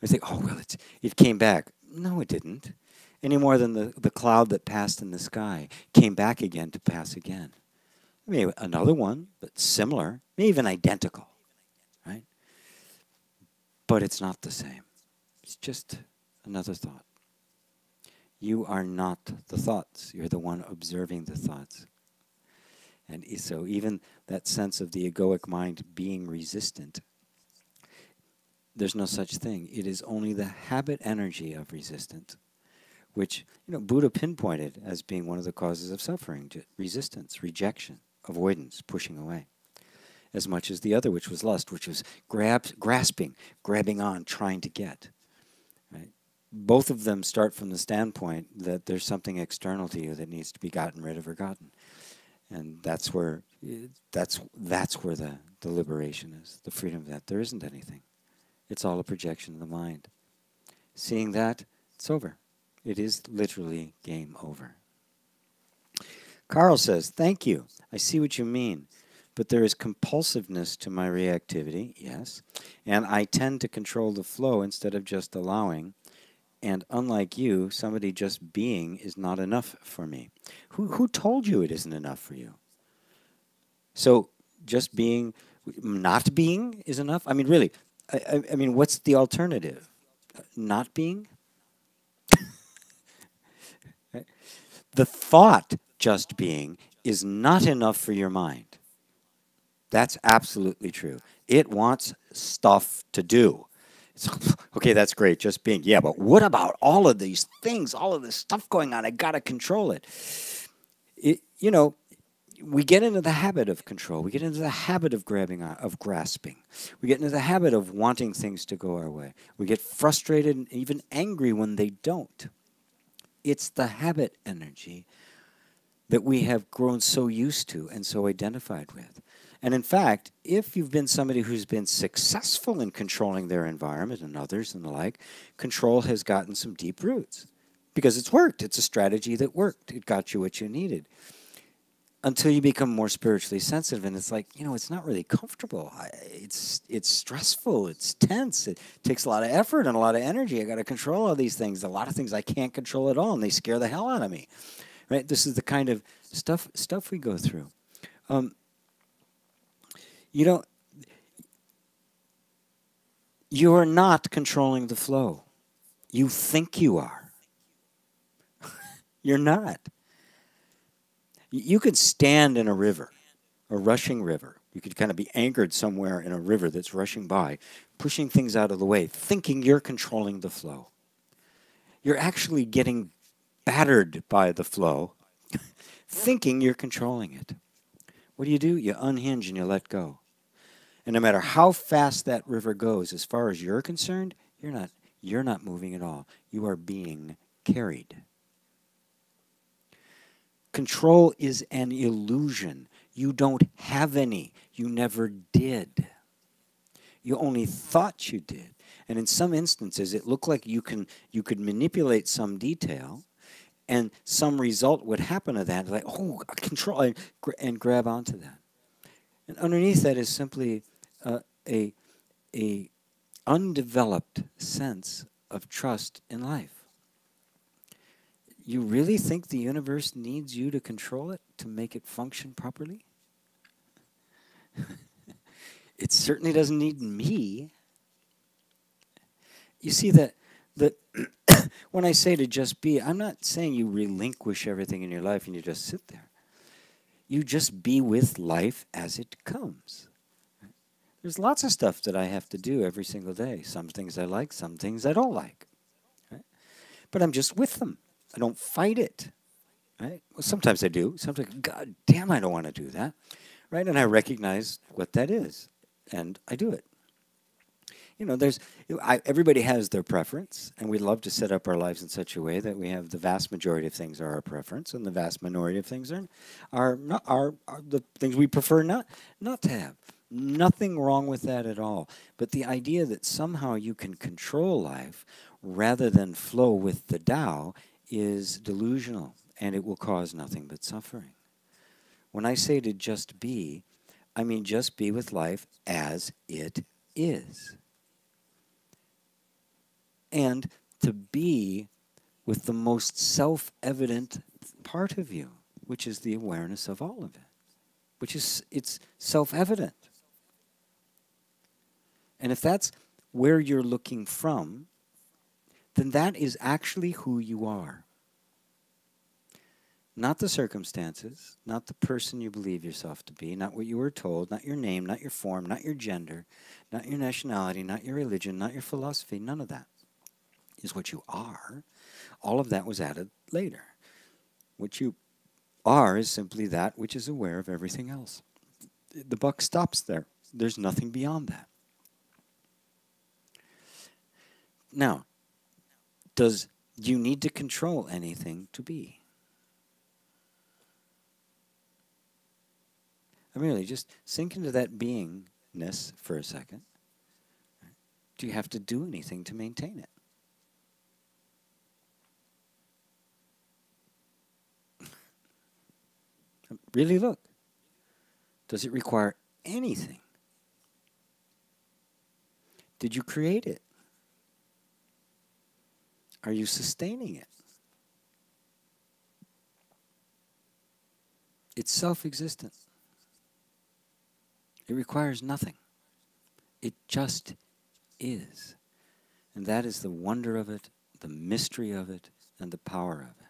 I think, oh, well, it came back. No, it didn't. Any more than the cloud that passed in the sky came back again to pass again. Maybe another one, but similar, maybe even identical, right? But it's not the same. It's just another thought. You are not the thoughts. You're the one observing the thoughts. And so even that sense of the egoic mind being resistant, there's no such thing. It is only the habit energy of resistance, which Buddha pinpointed as being one of the causes of suffering: resistance, rejection, avoidance, pushing away. As much as the other, which was lust, which was grasping, grabbing on, trying to get. Right? Both of them start from the standpoint that there's something external to you that needs to be gotten rid of or gotten. And that's where the liberation is, the freedom of that. There isn't anything. It's all a projection of the mind. Seeing that, it's over. It is literally game over. Carl says, thank you. I see what you mean. But there is compulsiveness to my reactivity, yes. And I tend to control the flow instead of just allowing. And unlike you, somebody just being is not enough for me. Who told you it isn't enough for you? So just being, not being is enough? I mean, really, I mean, what's the alternative? Not being? Right? The thought just being is not enough for your mind. That's absolutely true. It wants stuff to do. It's, okay, that's great, just being. Yeah, but what about all of these things, all of this stuff going on? I got to control it. You know, we get into the habit of control. We get into the habit of grabbing, of grasping. We get into the habit of wanting things to go our way. We get frustrated and even angry when they don't. It's the habit energy that we have grown so used to and so identified with. And in fact, if you've been somebody who's been successful in controlling their environment and others and the like, control has gotten some deep roots because it's worked. It's a strategy that worked. It got you what you needed. Until you become more spiritually sensitive, and it's like, it's not really comfortable. It's stressful. It's tense. It takes a lot of effort and a lot of energy. I got to control all these things. A lot of things I can't control at all, and they scare the hell out of me. Right? This is the kind of stuff we go through. You are not controlling the flow. You think you are. You're not. You could stand in a river, a rushing river. You could kind of be anchored somewhere in a river that's rushing by, pushing things out of the way, thinking you're controlling the flow. You're actually getting battered by the flow, thinking you're controlling it. What do? You unhinge and you let go. And no matter how fast that river goes, as far as you're concerned, you're not moving at all. You are being carried. Control is an illusion. You don't have any. You never did. You only thought you did. And in some instances, it looked like you could manipulate some detail, and some result would happen to that. Like, oh, control, and grab onto that. And underneath that is simply a undeveloped sense of trust in life. You really think the universe needs you to control it to make it function properly? It certainly doesn't need me. You see that when I say to just be, I'm not saying you relinquish everything in your life and you just sit there. You just be with life as it comes. There's lots of stuff that I have to do every single day. Some things I like, some things I don't like. Right? But I'm just with them. I don't fight it. Right? Well, sometimes I do. Sometimes, God damn, I don't want to do that. Right? And I recognize what that is. And I do it. Everybody has their preference, and we love to set up our lives in such a way that we have the vast majority of things are our preference, and the vast minority of things are the things we prefer not to have. Nothing wrong with that at all. But the idea that somehow you can control life rather than flow with the Tao is delusional, and it will cause nothing but suffering. When I say to just be, I mean just be with life as it is. And to be with the most self-evident part of you, which is the awareness of all of it, it's self-evident. And if that's where you're looking from, then that is actually who you are. Not the circumstances, not the person you believe yourself to be, not what you were told, not your name, not your form, not your gender, not your nationality, not your religion, not your philosophy, none of that is what you are. All of that was added later. What you are is simply that which is aware of everything else. The buck stops there. There's nothing beyond that. Now, do you need to control anything to be? I mean, really, just sink into that beingness for a second. Do you have to do anything to maintain it? Really look. Does it require anything? Did you create it? Are you sustaining it? It's self-existent. It requires nothing. It just is. And that is the wonder of it, the mystery of it, and the power of it.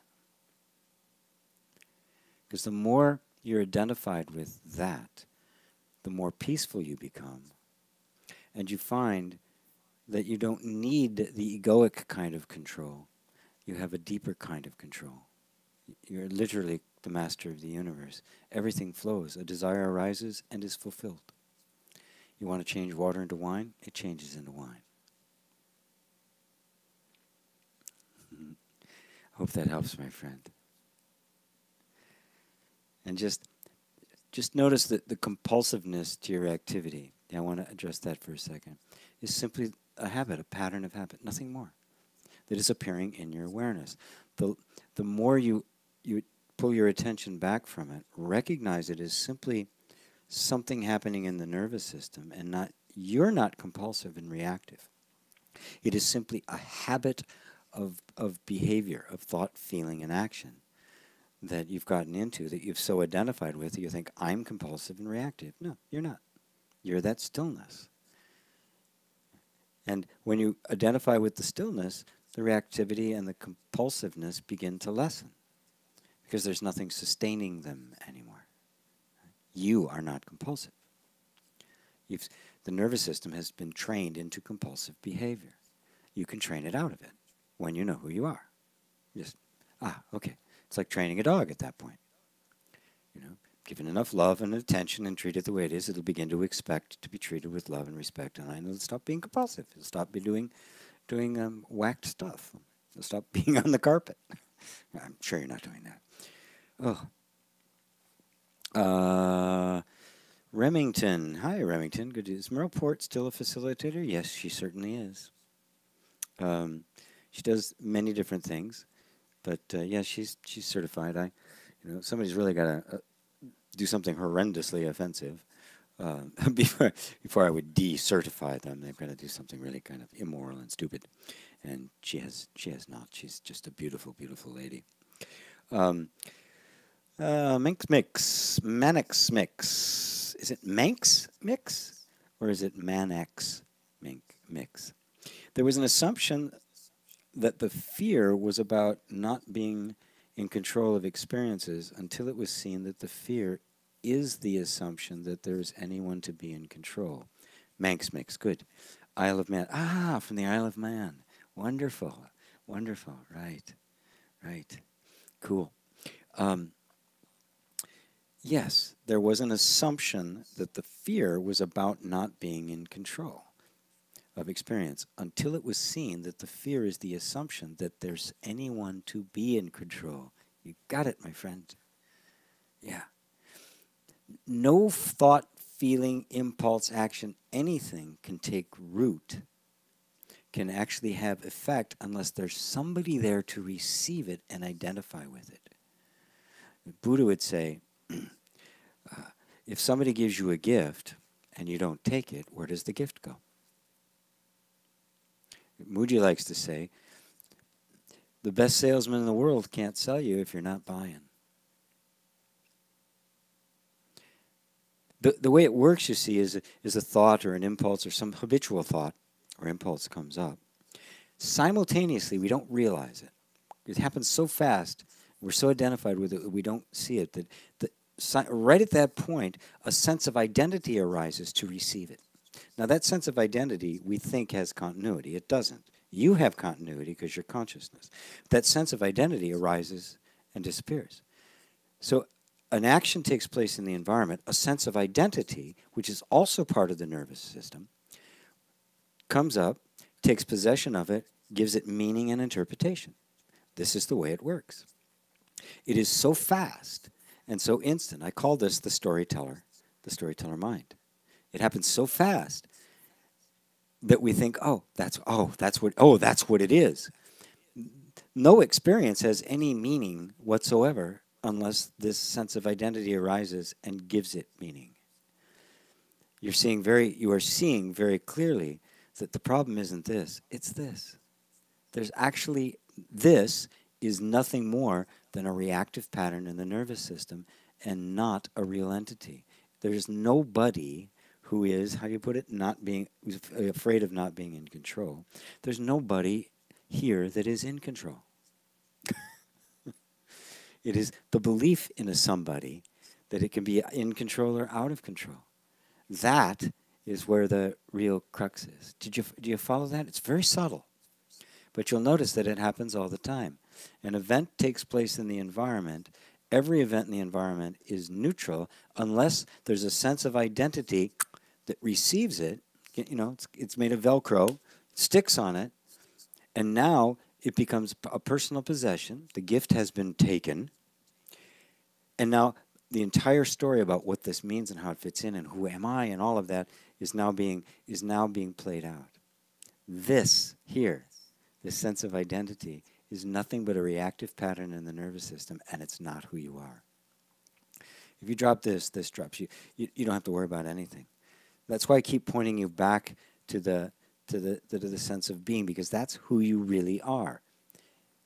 Because the more you're identified with that, the more peaceful you become. And you find that you don't need the egoic kind of control. You have a deeper kind of control. You're literally the master of the universe. Everything flows. A desire arises and is fulfilled. You want to change water into wine? It changes into wine. Hope that helps, my friend. And just notice that the compulsiveness to your activity, I want to address that for a second, is simply a habit, a pattern of habit, nothing more, that is appearing in your awareness. The more you pull your attention back from it, recognize it as simply something happening in the nervous system, and you're not compulsive and reactive. It is simply a habit of behavior, of thought, feeling, and action that you've gotten into, that you've so identified with, that you think, I'm compulsive and reactive. No, you're not. You're that stillness. And when you identify with the stillness, the reactivity and the compulsiveness begin to lessen, because there's nothing sustaining them anymore. You are not compulsive. The nervous system has been trained into compulsive behavior. You can train it out of it when you know who you are. Just, okay. It's like training a dog at that point. You know, given enough love and attention and treat it the way it is, it'll begin to expect to be treated with love and respect, and it'll stop being compulsive. It'll stop doing whacked stuff. It'll stop being on the carpet. I'm sure you're not doing that. Oh. Remington. Hi, Remington. Good. Is Merle Port still a facilitator? Yes, she certainly is. She does many different things, but yeah, she's certified. Somebody's really got to do something horrendously offensive before I would decertify them. They've got to do something really kind of immoral and stupid, and she has not. She's just a beautiful, beautiful lady. Manx Mix. Is it Manx Mix or is it Manex Mix? There was an assumption that the fear was about not being in control of experiences until it was seen that the fear is the assumption that there is anyone to be in control. Manx Mix, good. Isle of Man. From the Isle of Man. Wonderful. Wonderful. Right. Cool. Yes, there was an assumption that the fear was about not being in control of experience until it was seen that the fear is the assumption that there's anyone to be in control. You got it, my friend. Yeah. No thought, feeling, impulse, action, anything can take root, can actually have effect unless there's somebody there to receive it and identify with it. Buddha would say, if somebody gives you a gift and you don't take it, where does the gift go? Muji likes to say, the best salesman in the world can't sell you if you're not buying. The way it works, you see, is a thought or an impulse or some habitual thought or impulse comes up. Simultaneously, we don't realize it. It happens so fast, we're so identified with it that we don't see it, that right at that point, a sense of identity arises to receive it. Now, that sense of identity we think has continuity. It doesn't. You have continuity because you're consciousness. That sense of identity arises and disappears. So an action takes place in the environment. A sense of identity, which is also part of the nervous system, comes up, takes possession of it, gives it meaning and interpretation. This is the way it works. It is so fast and so instant. I call this the storyteller mind. It happens so fast that we think, that's what it is. No experience has any meaning whatsoever unless this sense of identity arises and gives it meaning. You are seeing very clearly that the problem isn't this, it's this. There's actually, this is nothing more than a reactive pattern in the nervous system and not a real entity. There's nobody who is, how do you put it, who's afraid of not being in control. There's nobody here that is in control. It is the belief in a somebody that it can be in control or out of control. That is where the real crux is. Do you follow that? It's very subtle. But you'll notice that it happens all the time. An event takes place in the environment. Every event in the environment is neutral unless there's a sense of identity that receives it. You know, it's made of Velcro, sticks on it, and now it becomes a personal possession. The gift has been taken. And now the entire story about what this means and how it fits in and who am I and all of that is now being played out. This here, this sense of identity, is nothing but a reactive pattern in the nervous system, and it's not who you are. If you drop this, this drops you. You don't have to worry about anything. That's why I keep pointing you back to the sense of being, because that's who you really are.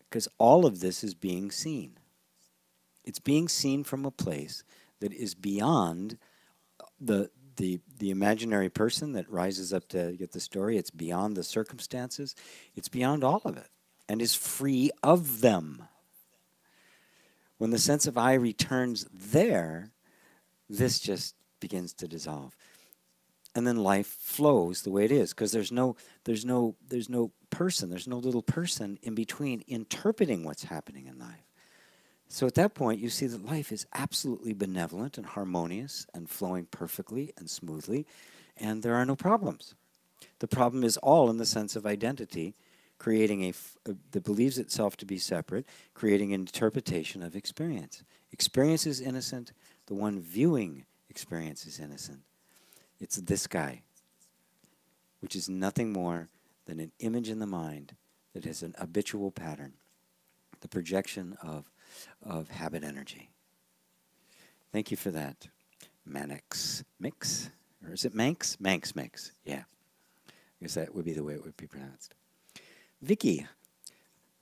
Because all of this is being seen. It's being seen from a place that is beyond the imaginary person that rises up to get the story. It's beyond the circumstances. It's beyond all of it and is free of them. When the sense of I returns there, this just begins to dissolve. And then life flows the way it is, because there's no person, there's no little person in between interpreting what's happening in life. So at that point, you see that life is absolutely benevolent and harmonious and flowing perfectly and smoothly, and there are no problems. The problem is all in the sense of identity, creating that believes itself to be separate, creating an interpretation of experience. Experience is innocent. The one viewing experience is innocent. It's this guy, which is nothing more than an image in the mind that has an habitual pattern, the projection of habit energy. Thank you for that. Manx mix? Or is it Manx? Manx mix. Yeah. I guess that would be the way it would be pronounced. Vicki.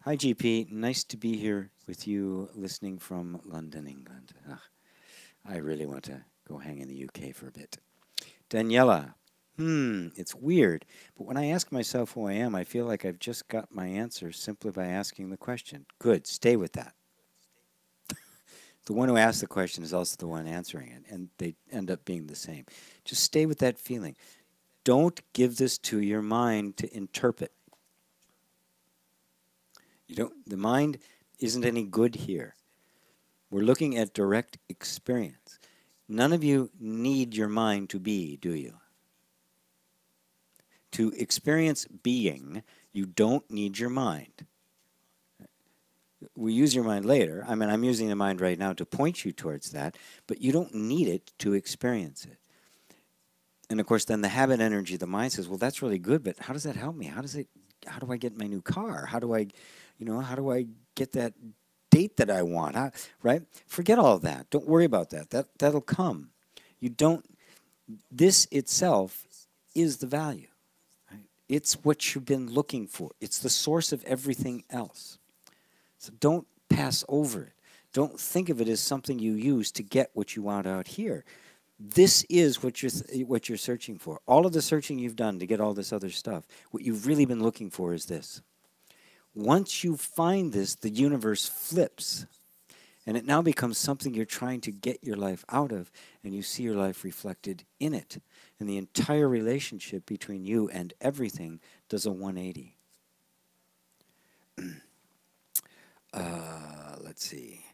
Hi, GP. Nice to be here with you listening from London, England. I really want to go hang in the UK for a bit. Daniela. It's weird, but when I ask myself who I am, I feel like I've just got my answer simply by asking the question. Good. Stay with that. The one who asks the question is also the one answering it, and they end up being the same. Just stay with that feeling. Don't give this to your mind to interpret. The mind isn't any good here. We're looking at direct experience. None of you need your mind to be, do you? To experience being, you don't need your mind. We use your mind later. I mean, I'm using the mind right now to point you towards that, but you don't need it to experience it. And of course, then the habit energy, the mind says, well, that's really good, but how does that help me? How do I get my new car? How do I get that date that I want? Right? Forget all of that. Don't worry about that. That'll come. This itself is the value. Right? It's what you've been looking for. It's the source of everything else. So don't pass over it. Don't think of it as something you use to get what you want out here. This is what you're searching for. All of the searching you've done to get all this other stuff, what you've really been looking for is this. Once you find this, the universe flips. And it now becomes something you're trying to get your life out of, and you see your life reflected in it. And the entire relationship between you and everything does a 180. Let's see.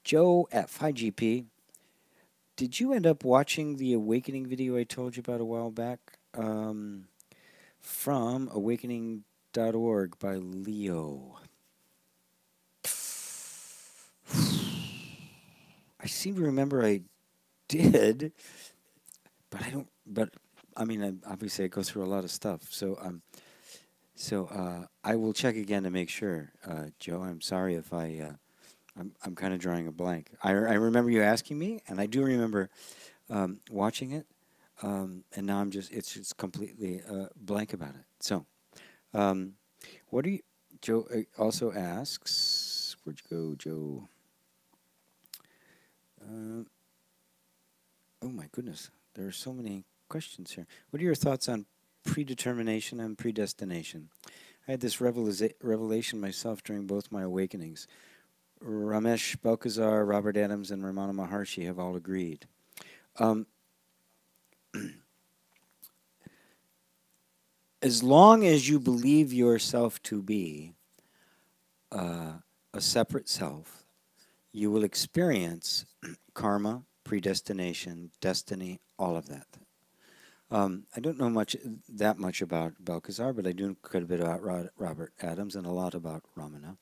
Joe F. Hi, GP. Did you end up watching the awakening video I told you about a while back? From awakening.org by Leo. I seem to remember I did, but I don't. But I mean, obviously, I go through a lot of stuff. So I will check again to make sure. Joe, I'm sorry if I'm kind of drawing a blank. I remember you asking me, and I do remember watching it, and now it's just completely blank about it. So, what do you? Joe also asks, where'd you go, Joe? Oh my goodness, there are so many questions here. What are your thoughts on predetermination and predestination? I had this revelation myself during both my awakenings. Ramesh Balkazar, Robert Adams, and Ramana Maharshi have all agreed. As long as you believe yourself to be a separate self, you will experience karma, predestination, destiny, all of that. I don't know that much about Balkazar, but I do quite a bit about Robert Adams and a lot about Ramana.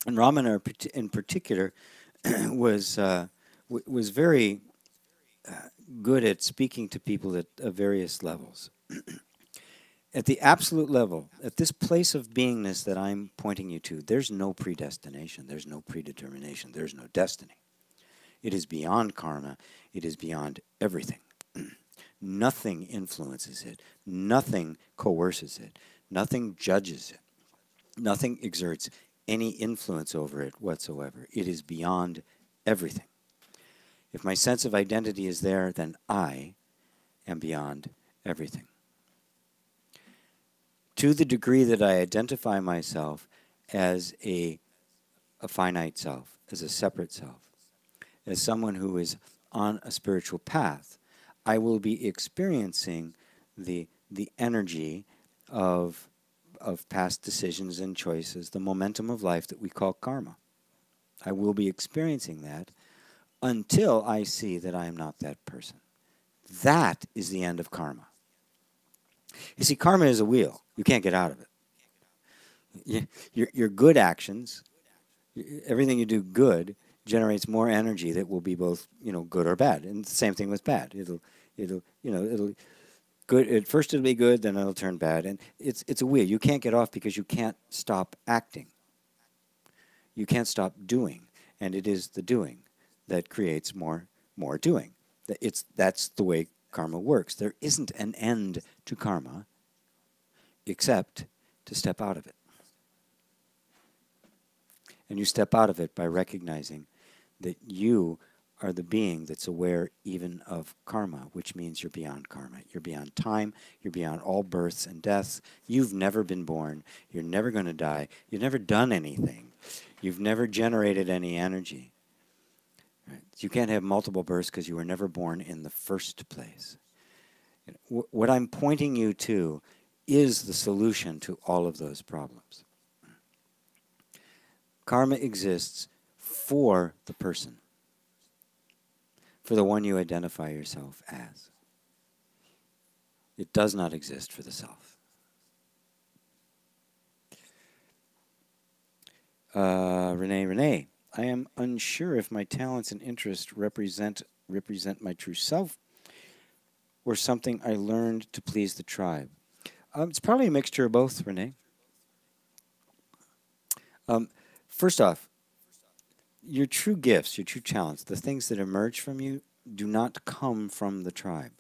And Ramana, in particular, was very good at speaking to people at various levels. At the absolute level, at this place of beingness that I'm pointing you to, there's no predestination, there's no predetermination, there's no destiny. It is beyond karma, it is beyond everything. Nothing influences it, nothing coerces it, nothing judges it, nothing exerts any influence over it whatsoever. It is beyond everything. If my sense of identity is there, then I am beyond everything. To the degree that I identify myself as a finite self, as a separate self, as someone who is on a spiritual path, I will be experiencing the energy of past decisions and choices, the momentum of life that we call karma. I will be experiencing that until I see that I am not that person. That is the end of karma. You see, karma is a wheel. You can't get out of it. Your good actions, everything you do good, generates more energy that will be both, good or bad. And the same thing with bad. It'll good. At first it'll be good, then it'll turn bad. And it's a wheel. You can't get off because you can't stop acting. You can't stop doing. And it is the doing that creates more doing. That's the way karma works. There isn't an end to karma except to step out of it. And you step out of it by recognizing that you are the being that's aware even of karma, which means you're beyond karma. You're beyond time. You're beyond all births and deaths. You've never been born. You're never going to die. You've never done anything. You've never generated any energy. Right? You can't have multiple births because you were never born in the first place. What I'm pointing you to is the solution to all of those problems. Karma exists for the person, for the one you identify yourself as. It does not exist for the self. Renee, I am unsure if my talents and interests represent my true self or something I learned to please the tribe. It's probably a mixture of both, Renee. First off, your true gifts, your true talents, the things that emerge from you, do not come from the tribe.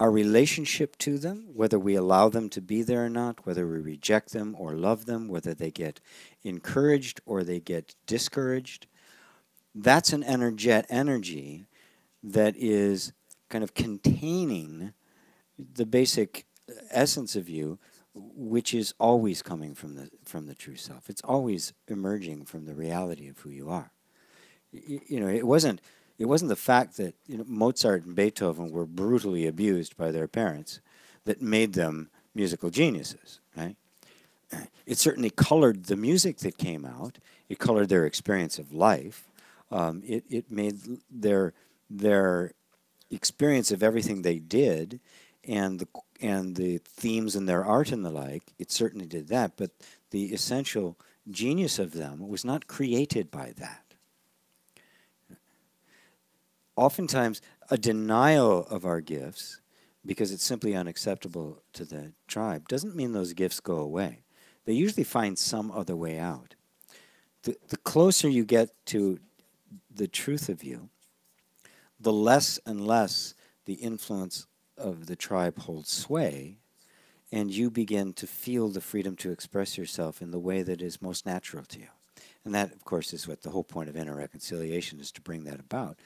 Our relationship to them, whether we allow them to be there or not, whether we reject them or love them, whether they get encouraged or they get discouraged, that's an energy that is kind of containing the basic essence of you, which is always coming from the true self. It's always emerging from the reality of who you are. It wasn't the fact that Mozart and Beethoven were brutally abused by their parents that made them musical geniuses, right? It certainly colored the music that came out. It colored their experience of life. It made their experience of everything they did and the themes in their art and the like, it certainly did that, but the essential genius of them was not created by that. Oftentimes, a denial of our gifts, because it's simply unacceptable to the tribe, doesn't mean those gifts go away. They usually find some other way out. The closer you get to the truth of you, the less and less the influence of the tribe holds sway, and you begin to feel the freedom to express yourself in the way that is most natural to you. And that, of course, is what the whole point of inner reconciliation is, to bring that about,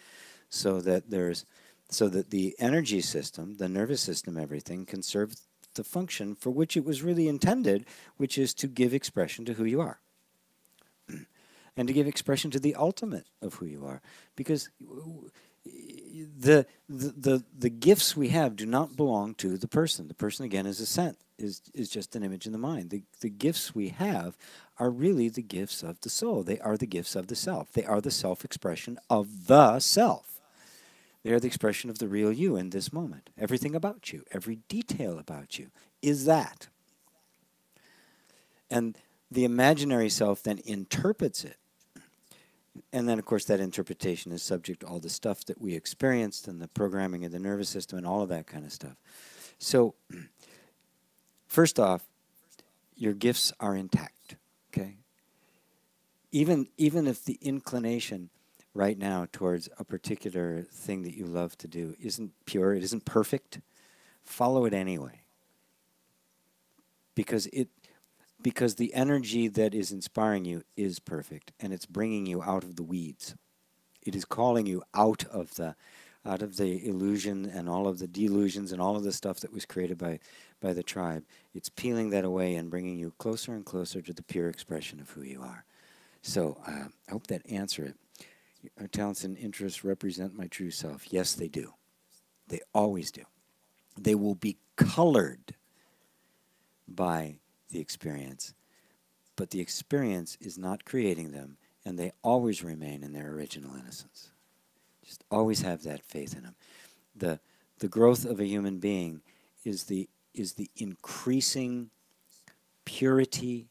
so that the energy system, the nervous system, everything can serve the function for which it was really intended, which is to give expression to who you are. and to give expression to the ultimate of who you are. Because the gifts we have do not belong to the person. The person, again, is a scent, is just an image in the mind. The gifts we have are really the gifts of the soul. They are the gifts of the self. They are the self-expression of the self. They are the expression of the real you in this moment. Everything about you, every detail about you is that. And the imaginary self then interprets it. And then, of course, that interpretation is subject to all the stuff that we experienced and the programming of the nervous system and all of that kind of stuff. So, first off, your gifts are intact, okay? Even if the inclination right now towards a particular thing that you love to do isn't pure, it isn't perfect, follow it anyway. Because the energy that is inspiring you is perfect, and it's bringing you out of the weeds. It is calling you out of the illusion and all of the delusions and all of the stuff that was created by the tribe. It's peeling that away and bringing you closer and closer to the pure expression of who you are. So I hope that answered it. Our talents and interests represent my true self. Yes, they do. They always do. They will be colored by the experience, but the experience is not creating them, and they always remain in their original innocence. Just always have that faith in them. The growth of a human being is the increasing purity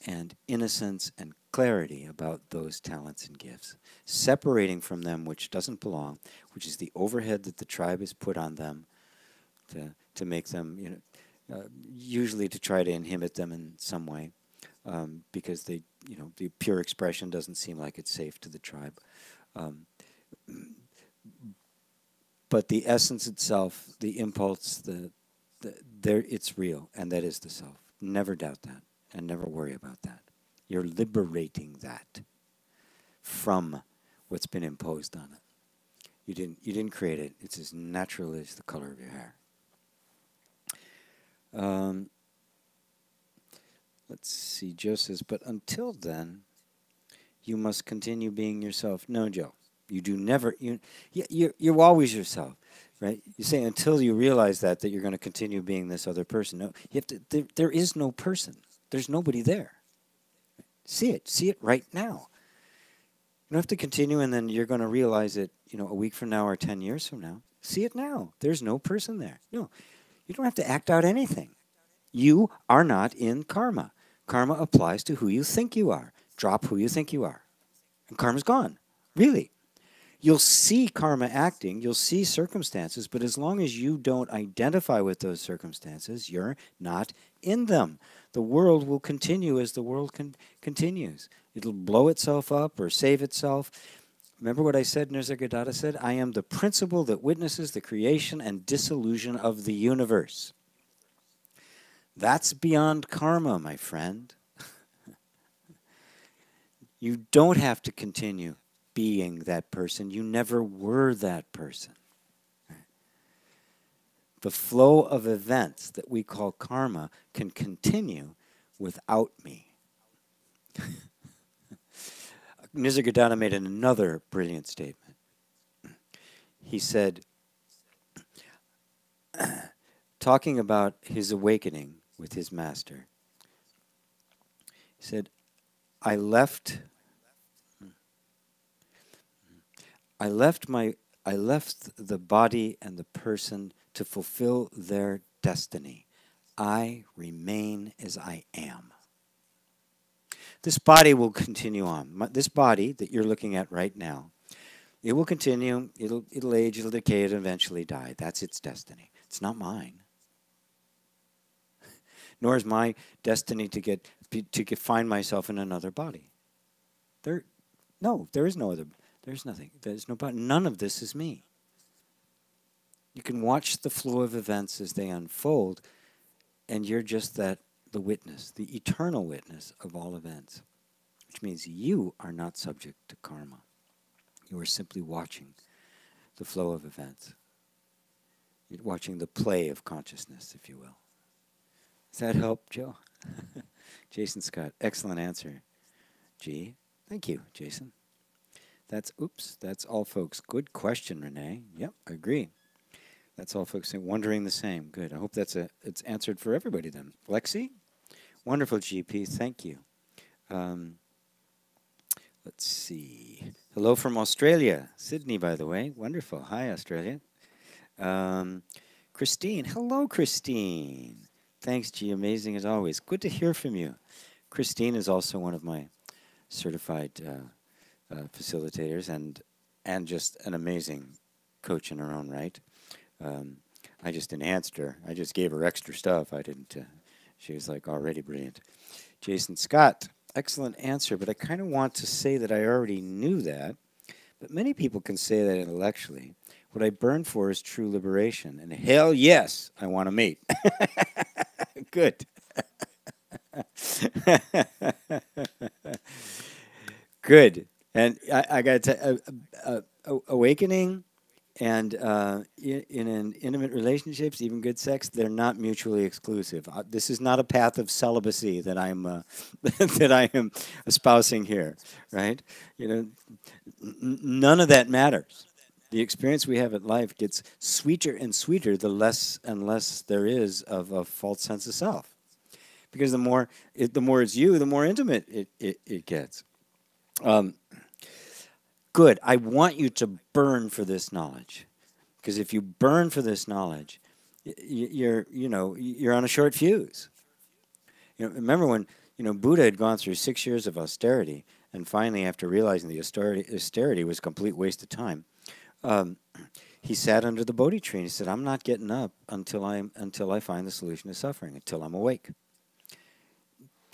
and innocence and clarity about those talents and gifts, separating from them which doesn't belong, which is the overhead that the tribe has put on them to make them, usually to try to inhibit them in some way, because the pure expression doesn't seem like it's safe to the tribe. But the essence itself, the impulse, it's real, and that is the self. Never doubt that, and never worry about that. You're liberating that from what's been imposed on it. You didn't create it. It's as natural as the color of your hair. Let's see, Joe says, but until then, you must continue being yourself. No, Joe, you do never, you're always yourself, right? You say until you realize that you're going to continue being this other person. No, you have to, there is no person. There's nobody there. See it right now. You don't have to continue and then you're going to realize it, a week from now or 10 years from now. See it now. There's no person there. No. You don't have to act out anything. You are not in karma. Karma applies to who you think you are. Drop who you think you are. And karma's gone. Really. You'll see karma acting, you'll see circumstances, but as long as you don't identify with those circumstances, you're not in them. The world will continue as the world continues. It'll blow itself up or save itself. Remember what I said, Nisargadatta said? I am the principle that witnesses the creation and dissolution of the universe. That's beyond karma, my friend. You don't have to continue being that person. You never were that person. The flow of events that we call karma can continue without me. Nisargadatta made another brilliant statement. He said, talking about his awakening with his master, he said, I left the body and the person to fulfill their destiny. I remain as I am. This body will continue on. This body that you're looking at right now, it will continue. It'll age, it'll decay, it'll eventually die. That's its destiny. It's not mine. Nor is my destiny to find myself in another body. There is no other. There's nothing. There's no body. None of this is me. You can watch the flow of events as they unfold, and you're just the witness, the eternal witness of all events, which means you are not subject to karma. You are simply watching the flow of events. You're watching the play of consciousness, if you will. Does that help, Joe? Jason Scott, excellent answer. G. Thank you, Jason. That's all, folks. Good question, Renee. Yep, I agree. That's all, folks. Wondering the same. Good. I hope it's answered for everybody then. Lexi? Wonderful, GP. Thank you. Let's see. Hello from Australia. Sydney, by the way. Wonderful. Hi, Australia. Christine. Hello, Christine. Thanks, G. Amazing as always. Good to hear from you. Christine is also one of my certified facilitators and just an amazing coach in her own right. I just enhanced her. I just gave her extra stuff. I didn't. She was like already brilliant. Jason Scott, excellent answer, but I kind of want to say that I already knew that. But many people can say that intellectually. What I burn for is true liberation. And hell yes, I want to mate. Good. Good. And I got to tell you, awakening and in intimate relationships, even good sex, they're not mutually exclusive. This is not a path of celibacy that I'm that I am espousing here, right? You know, none of that matters. The experience we have at life gets sweeter and sweeter the less and less there is of a false sense of self, because the more it's you, the more intimate it gets. Good. I want you to burn for this knowledge, because if you burn for this knowledge, you're on a short fuse. You know, remember when Buddha had gone through 6 years of austerity, and finally, after realizing the austerity was a complete waste of time, he sat under the Bodhi tree and he said, "I'm not getting up until I find the solution to suffering, until I'm awake."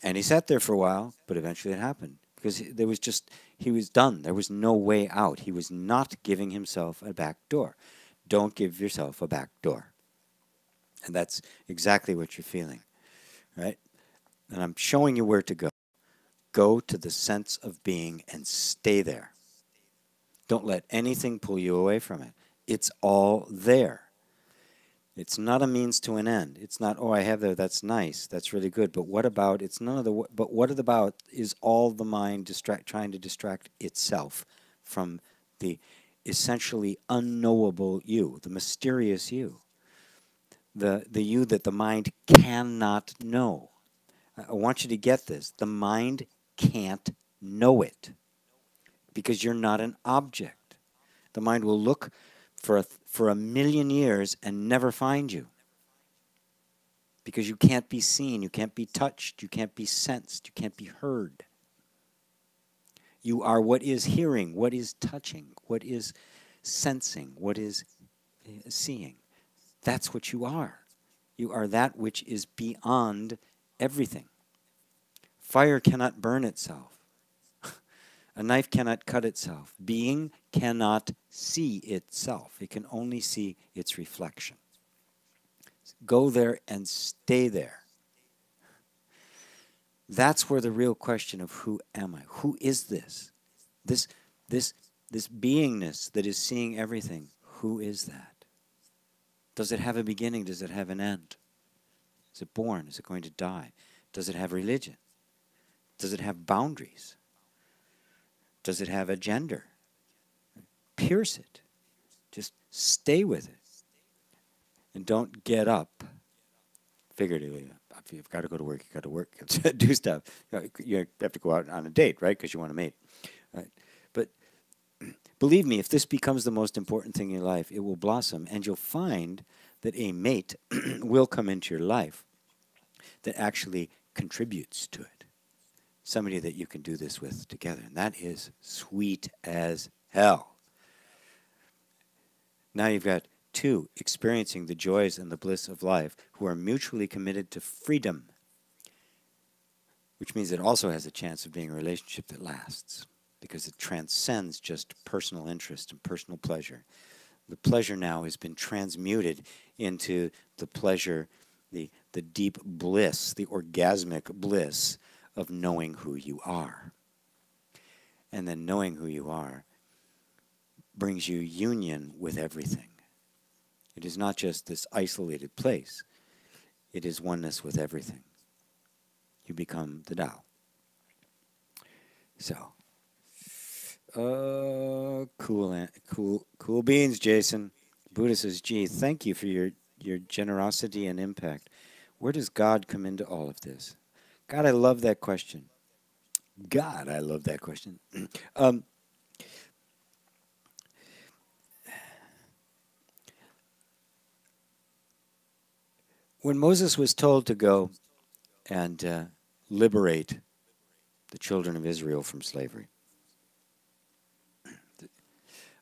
And he sat there for a while, but eventually it happened. Because he was done. There was no way out. He was not giving himself a back door. Don't give yourself a back door. And that's exactly what you're feeling, right? And I'm showing you where to go. Go to the sense of being and stay there. Don't let anything pull you away from it. It's all there. It's not a means to an end. It's not, oh, I have that, that's nice, that's really good. But what about, it's none of the, but what about is all the mind trying to distract itself from the essentially unknowable you, the mysterious you, the you that the mind cannot know. I want you to get this. The mind can't know it because you're not an object. The mind will look for a million years and never find you, because you can't be seen, you can't be touched, you can't be sensed, you can't be heard. You are what is hearing, what is touching, what is sensing, what is seeing. That's what you are. You are that which is beyond everything. Fire cannot burn itself. A knife cannot cut itself. Being cannot see itself. It can only see its reflection. Go there and stay there. That's where the real question of who am I? Who is this? This beingness that is seeing everything. Who is that? Does it have a beginning? Does it have an end? Is it born? Is it going to die? Does it have religion? Does it have boundaries? Does it have a gender? Pierce it. Just stay with it. And don't get up figuratively. If you've got to go to work, you've got to work. Do stuff. You have to go out on a date, right? Because you want to mate. Right? But believe me, if this becomes the most important thing in your life, it will blossom. And you'll find that a mate will come into your life that actually contributes to it. Somebody that you can do this with together. And that is sweet as hell. Now you've got two experiencing the joys and the bliss of life who are mutually committed to freedom, which means it also has a chance of being a relationship that lasts, because it transcends just personal interest and personal pleasure. The pleasure now has been transmuted into the pleasure, the deep bliss, the orgasmic bliss of knowing who you are. And then knowing who you are brings you union with everything. It is not just this isolated place. It is oneness with everything. You become the Tao. So, Cool beans, Jason. Buddha says, gee, thank you for your generosity and impact. Where does God come into all of this? God, I love that question. God, I love that question. um, when Moses was told to go and liberate the children of Israel from slavery,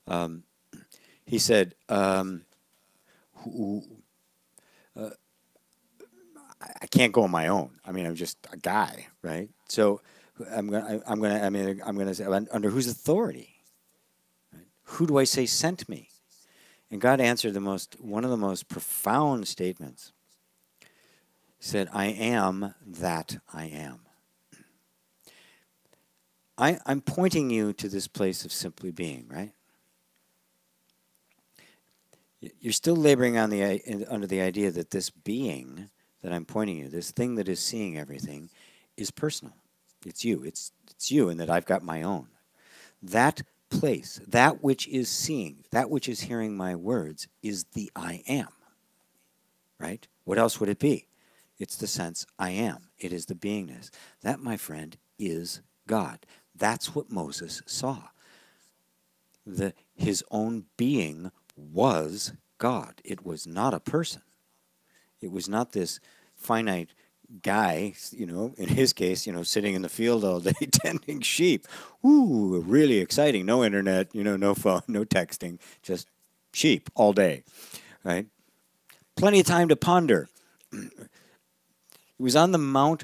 um, he said, who, I can't go on my own. I mean, I'm just a guy, right? So I'm gonna say, under whose authority? Right? Who do I say sent me? And God answered one of the most profound statements. He said, I am that I am. I'm pointing you to this place of simply being, right? You're still laboring on under the idea that this being that I'm pointing you, this thing that is seeing everything, is personal. It's you. It's you, and that I've got my own. That place, that which is seeing, that which is hearing my words, is the I am. Right? What else would it be? It's the sense I am. It is the beingness. That, my friend, is God. That's what Moses saw. His own being was God. It was not a person. It was not this finite guy, in his case, sitting in the field all day tending sheep. Ooh, really exciting. No internet, no phone, no texting, just sheep all day, right? Plenty of time to ponder. It was on the Mount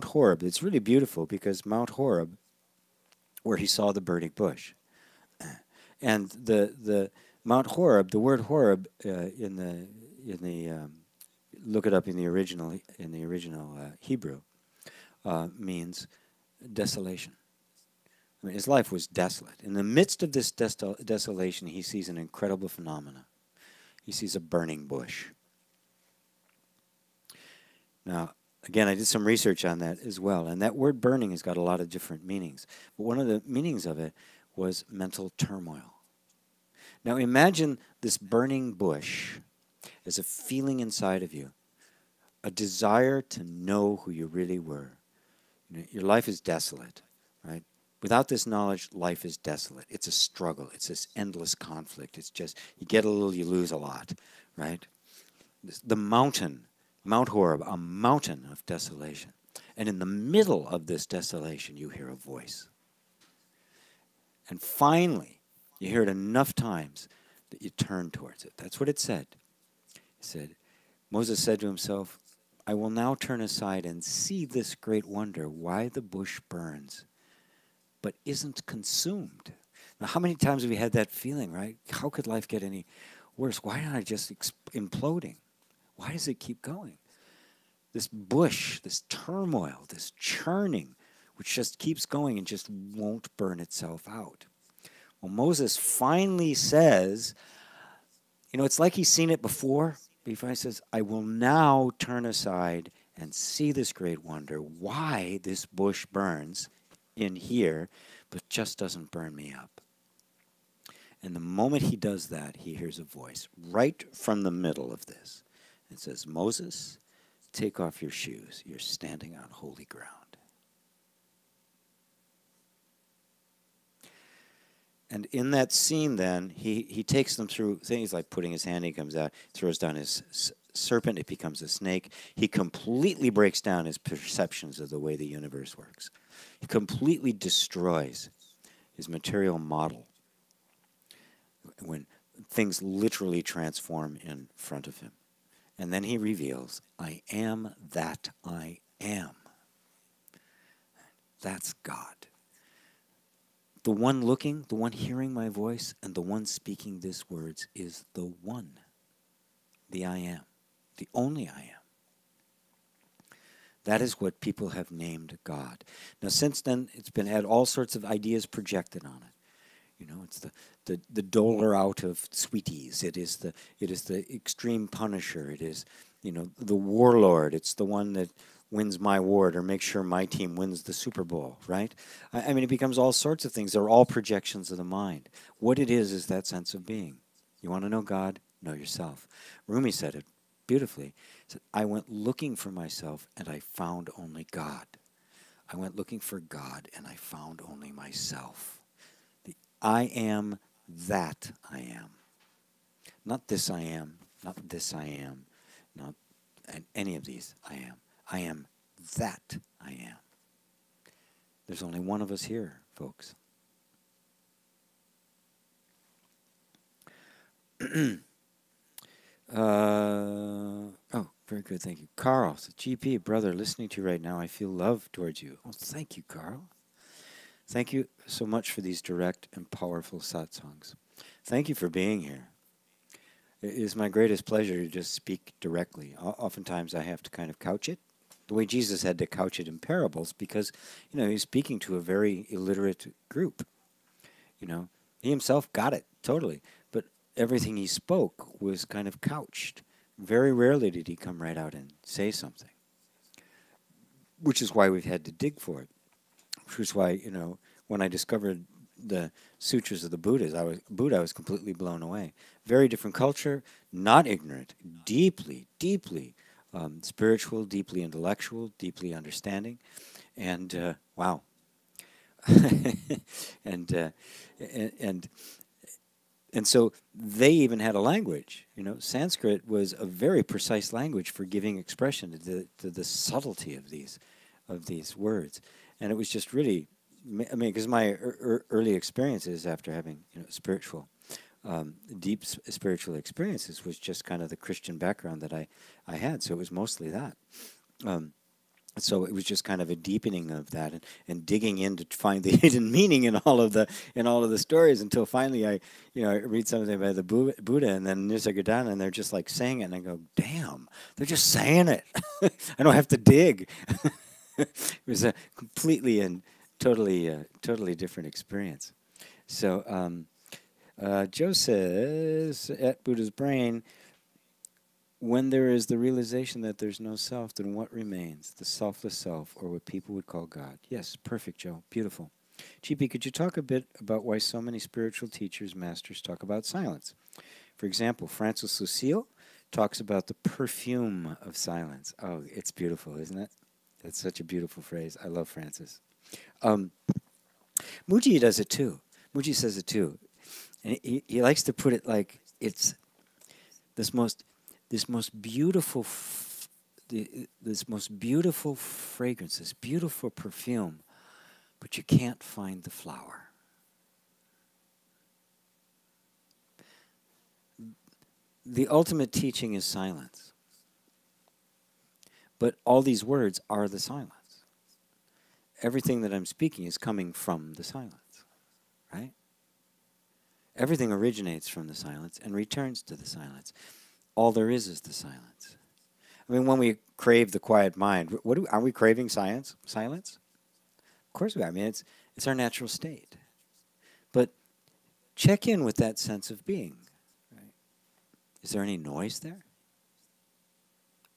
Horeb. It's really beautiful because Mount Horeb, where he saw the burning bush, and the Mount Horeb, the word Horeb in the look it up in the original Hebrew means desolation. I mean, his life was desolate. In the midst of this desolation, he sees an incredible phenomenon. He sees a burning bush. Now, again, I did some research on that as well, and that word burning has got a lot of different meanings. But one of the meanings of it was mental turmoil. Now, imagine this burning bush as a feeling inside of you, a desire to know who you really were. Your life is desolate, right? Without this knowledge, life is desolate. It's a struggle. It's this endless conflict. It's just, you get a little, you lose a lot, right? The mountain, Mount Horeb, a mountain of desolation. And in the middle of this desolation, you hear a voice. And finally, you hear it enough times that you turn towards it. That's what it said. It said, Moses said to himself, I will now turn aside and see this great wonder, why the bush burns, but isn't consumed. Now, how many times have we had that feeling, right? How could life get any worse? Why not just imploding? Why does it keep going? This bush, this turmoil, this churning, which just keeps going and just won't burn itself out. Well, Moses finally says, it's like he's seen it before. He finally says, I will now turn aside and see this great wonder, why this bush burns in here, but just doesn't burn me up. And the moment he does that, he hears a voice right from the middle of this. It says, Moses, take off your shoes. You're standing on holy ground. And in that scene then, he takes them through things like putting his hand, he comes out, throws down his serpent, it becomes a snake. He completely breaks down his perceptions of the way the universe works. He completely destroys his material model when things literally transform in front of him. And then he reveals, I am that I am. That's God. The one looking, the one hearing my voice, and the one speaking these words is the one, the I am, the only I am. That is what people have named God. Now, since then, it's been had all sorts of ideas projected on it. It's the doler out of sweeties. It is the extreme punisher. It is, the warlord. It's the one that wins my award or make sure my team wins the Super Bowl, right? I mean, it becomes all sorts of things. They're all projections of the mind. What it is that sense of being. You want to know God? Know yourself. Rumi said it beautifully. He said, I went looking for myself and I found only God. I went looking for God and I found only myself. I am that I am. Not this I am, not this I am, not any of these I am. I am that I am. There's only one of us here, folks. Oh, very good, thank you. Carl, so GP, brother, listening to you right now, I feel love towards you. Oh, thank you, Carl. Thank you so much for these direct and powerful satsangs. Thank you for being here. It is my greatest pleasure to just speak directly. Oftentimes I have to kind of couch it, the way Jesus had to couch it in parables, because, you know, he's speaking to a very illiterate group. You know, he himself got it totally, but everything he spoke was kind of couched. Very rarely did he come right out and say something, which is why we've had to dig for it. Which is why, you know, when I discovered the sutras of the Buddha, I was completely blown away. Very different culture, not ignorant, deeply, deeply spiritual, deeply intellectual, deeply understanding, and wow. and so they even had a language. You know, Sanskrit was a very precise language for giving expression to the subtlety of these words, and it was just really, I mean, because my early experiences after having, you know, spiritual, deep spiritual experiences was just kind of the Christian background that I had, so it was mostly that. So it was just kind of a deepening of that and digging in to find the hidden meaning in all of the stories, until finally I read something by the Buddha and then Nisargadatta, and they're just like saying it, and I go, damn, they're just saying it. I don't have to dig. It was a completely and totally different experience. So Joe says, at Buddha's brain, when there is the realization that there's no self, then what remains? The selfless self, or what people would call God. Yes, perfect, Joe. Beautiful. GP, could you talk a bit about why so many spiritual teachers, masters, talk about silence? For example, Francis Lucille talks about the perfume of silence. Oh, it's beautiful, isn't it? That's such a beautiful phrase. I love Francis. Mooji does it too. Mooji says it too. And he likes to put it like it's this most beautiful fragrance, this beautiful perfume, but you can't find the flower. The ultimate teaching is silence. But all these words are the silence. Everything that I'm speaking is coming from the silence, right? Everything originates from the silence and returns to the silence. All there is the silence. I mean, when we crave the quiet mind, are we craving silence? Silence? Of course we are. I mean, it's our natural state. But check in with that sense of being. Right? Is there any noise there?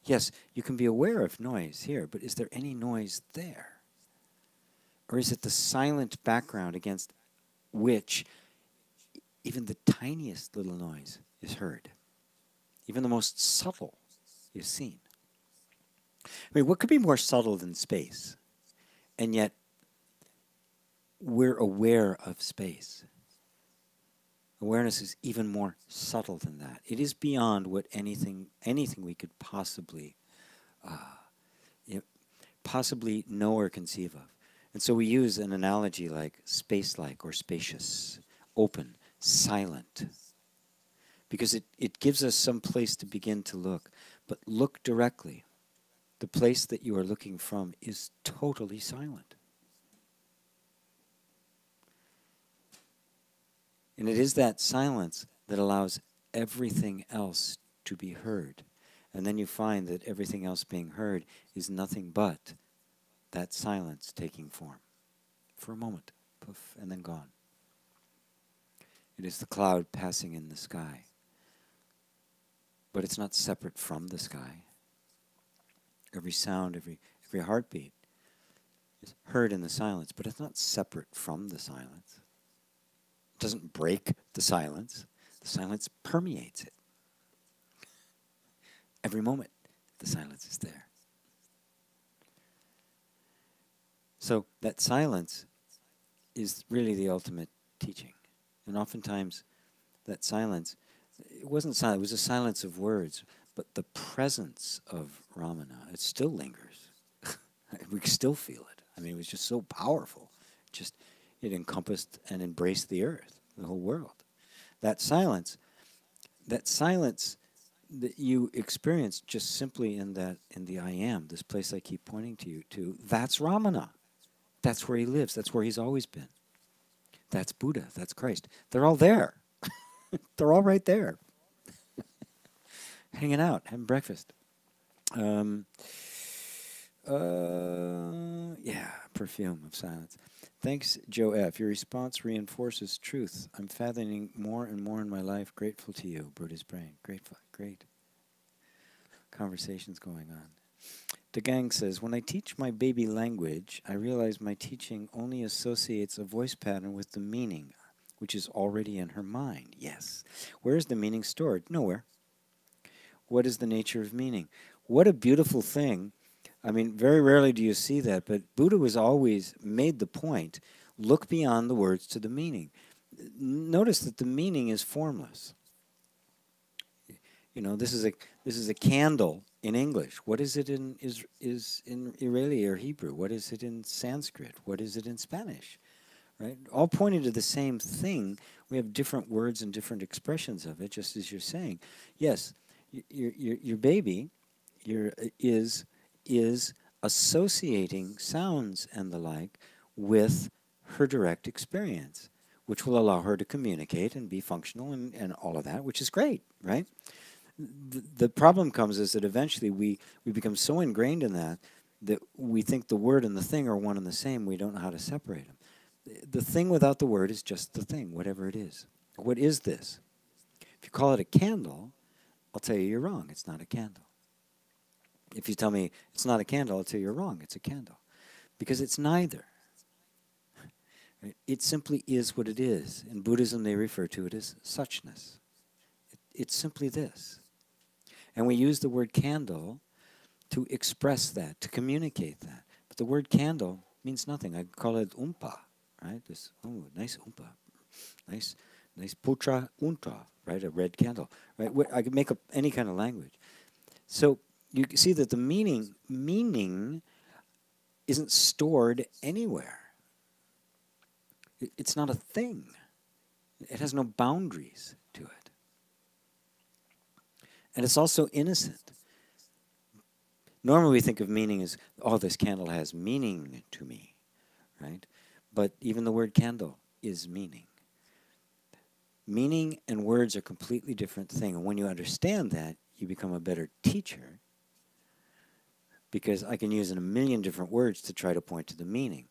Yes, you can be aware of noise here, but is there any noise there? Or is it the silent background against which even the tiniest little noise is heard? Even the most subtle is seen. I mean, what could be more subtle than space? And yet, we're aware of space. Awareness is even more subtle than that. It is beyond what anything we could possibly know or conceive of. And so we use an analogy like space-like or spacious, open, silent, because it gives us some place to begin to look. But look directly. The place that you are looking from is totally silent. And it is that silence that allows everything else to be heard. And then you find that everything else being heard is nothing but that silence taking form. For a moment, poof, and then gone. It is the cloud passing in the sky. But it's not separate from the sky. Every sound, every Every heartbeat is heard in the silence, but it's not separate from the silence. It doesn't break the silence. The silence permeates it. Every moment, the silence is there. So that silence is really the ultimate teaching. And oftentimes, that silence, it wasn't silent, it was a silence of words, but the presence of Ramana, it still lingers. We still feel it. I mean, it was just so powerful. It encompassed and embraced the earth, the whole world. That silence that you experience just simply in the I am, this place I keep pointing to you to, that's Ramana. That's where he lives. That's where he's always been. That's Buddha. That's Christ. They're all there. They're all right there. Hanging out, having breakfast. Yeah, perfume of silence. Thanks, Joe F. Your response reinforces truth. I'm fathoming more and more in my life. Grateful to you, Buddha's brain. Grateful. Great. Conversations going on. The gang says, when I teach my baby language, I realize my teaching only associates a voice pattern with the meaning, which is already in her mind. Yes. Where is the meaning stored? Nowhere. What is the nature of meaning? What a beautiful thing. I mean, very rarely do you see that, but Buddha was always made the point, look beyond the words to the meaning. Notice that the meaning is formless. You know, this is a candle in English. What is it in Israeli or Hebrew? What is it in Sanskrit? What is it in Spanish? Right? All pointing to the same thing. We have different words and different expressions of it, just as you're saying. Yes, your baby is associating sounds and the like with her direct experience, which will allow her to communicate and be functional and all of that, which is great, right? The problem comes is that eventually we become so ingrained in that we think the word and the thing are one and the same. We don't know how to separate them. The thing without the word is just the thing, whatever it is. What is this? If you call it a candle, I'll tell you you're wrong. It's not a candle. If you tell me it's not a candle, I'll tell you you're wrong. It's a candle. Because it's neither. Right? It simply is what it is. In Buddhism, they refer to it as suchness. It's simply this. And we use the word candle to express that, to communicate that. But the word candle means nothing. I call it umpa, right? This, oh, nice umpa. Nice putra unta, right? A red candle, right? I could make up any kind of language. So you see that the meaning isn't stored anywhere. It's not a thing. It has no boundaries to it. And it's also innocent. Normally we think of meaning as, oh, this candle has meaning to me, right? But even the word candle is meaning. Meaning and words are a completely different thing. And when you understand that, you become a better teacher, because I can use in a million different words to try to point to the meaning,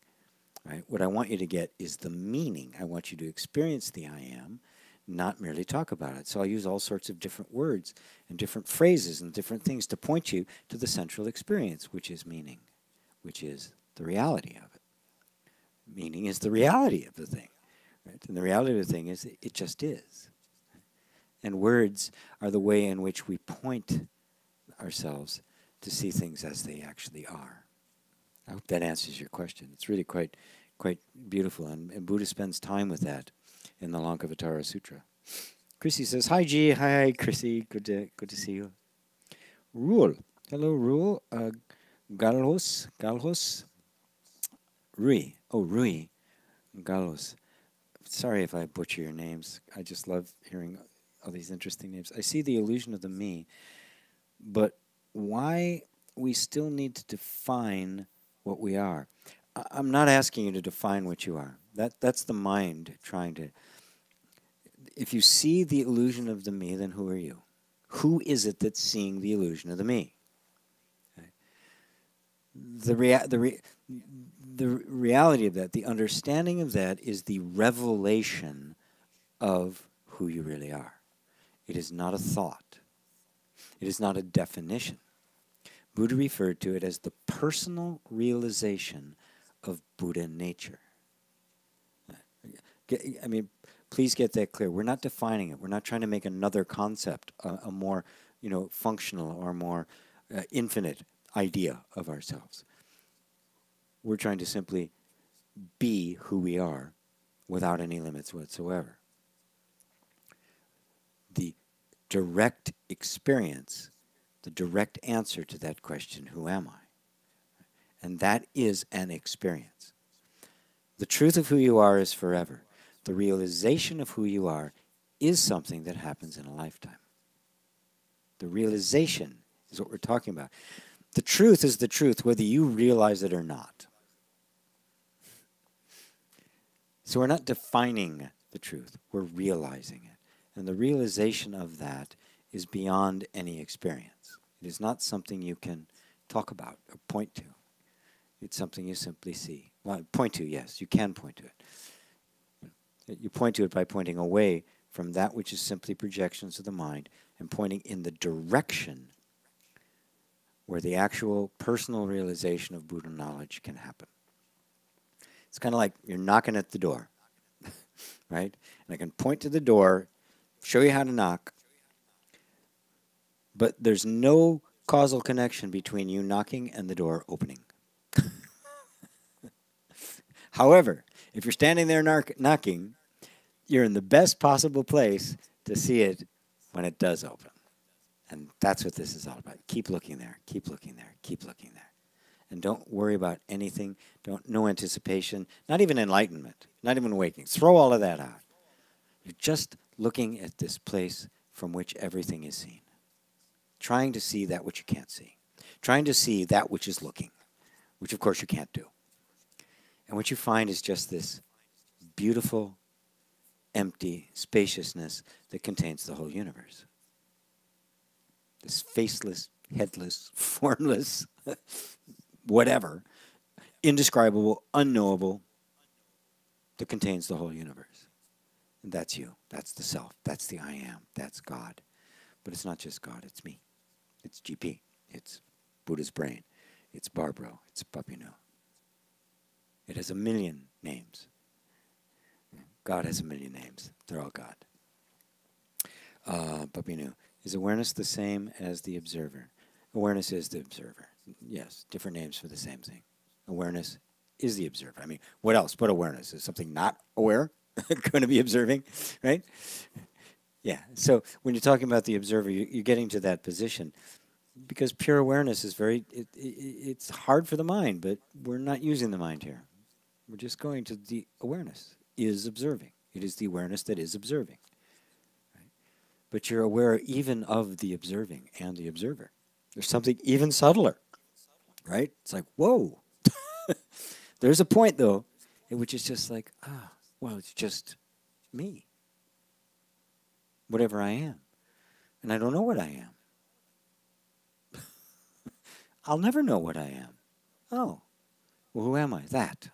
right? What I want you to get is the meaning. I want you to experience the I am, not merely talk about it. So I'll use all sorts of different words and different phrases and different things to point you to the central experience, which is meaning, which is the reality of it. Meaning is the reality of the thing, right? And the reality of the thing is it just is. And words are the way in which we point ourselves to see things as they actually are. I hope that answers your question. It's really quite beautiful, and Buddha spends time with that in the Lankavatara Sutra. Chrissy says, hi G, hi Chrissy, good to see you. Rule, hello Rule, Galhos, Rui, Galhos. Sorry if I butcher your names. I just love hearing all these interesting names. I see the illusion of the me, but why we still need to define what we are. I'm not asking you to define what you are. That's the mind trying to. If you see the illusion of the me, then who are you? Who is it that's seeing the illusion of the me? Okay. The reality of that, the understanding of that, is the revelation of who you really are. It is not a thought. It is not a definition. Buddha referred to it as the personal realization of Buddha nature. I mean, please get that clear. We're not defining it. We're not trying to make another concept, a more, functional or more infinite idea of ourselves. We're trying to simply be who we are without any limits whatsoever. The direct experience, the direct answer to that question, who am I? And that is an experience. The truth of who you are is forever. The realization of who you are is something that happens in a lifetime. The realization is what we're talking about. The truth is the truth whether you realize it or not. So we're not defining the truth, we're realizing it. And the realization of that is beyond any experience. It is not something you can talk about or point to. It's something you simply see. Well, point to, yes, you can point to it. You point to it by pointing away from that which is simply projections of the mind and pointing in the direction where the actual personal realization of Buddha knowledge can happen. It's kind of like you're knocking at the door, right? And I can point to the door, show you how to knock, but there's no causal connection between you knocking and the door opening. However, if you're standing there knocking, you're in the best possible place to see it when it does open. And that's what this is all about. Keep looking there, keep looking there, keep looking there. And don't worry about anything, no anticipation, not even enlightenment, not even waking. Throw all of that out. You're just looking at this place from which everything is seen. Trying to see that which you can't see. Trying to see that which is looking, which of course you can't do. And what you find is just this beautiful, empty spaciousness that contains the whole universe. This faceless, headless, formless, whatever, indescribable, unknowable, that contains the whole universe. And that's you. That's the self. That's the I am. That's God. But it's not just God. It's me. It's GP. It's Buddha's brain. It's Barbro. It's Papino. It has a million names. God has a million names. They're all God. Papino. Is awareness the same as the observer? Awareness is the observer. Yes, different names for the same thing. Awareness is the observer. I mean, what else? What awareness? Is something not aware going to be observing, right? Yeah, so when you're talking about the observer, you're getting to that position because pure awareness is it's hard for the mind, but we're not using the mind here. We're just going to the awareness is observing. It is the awareness that is observing. Right? But you're aware even of the observing and the observer. There's something even subtler, right? It's like, whoa. There's a point, though, in which it's just like, well, it's just me. Whatever I am. And I don't know what I am. I'll never know what I am. Oh, well, who am I? That.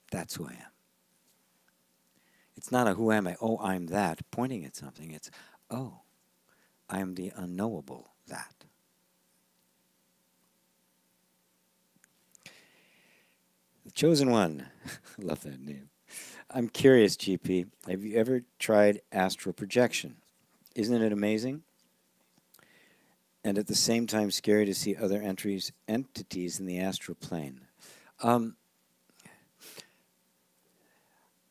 That's who I am. It's not a who am I? Oh, I'm that, pointing at something. It's, oh, I am the unknowable that. The chosen one. I love that name. I'm curious, GP. Have you ever tried astral projection? Isn't it amazing? And at the same time, scary to see other entities in the astral plane.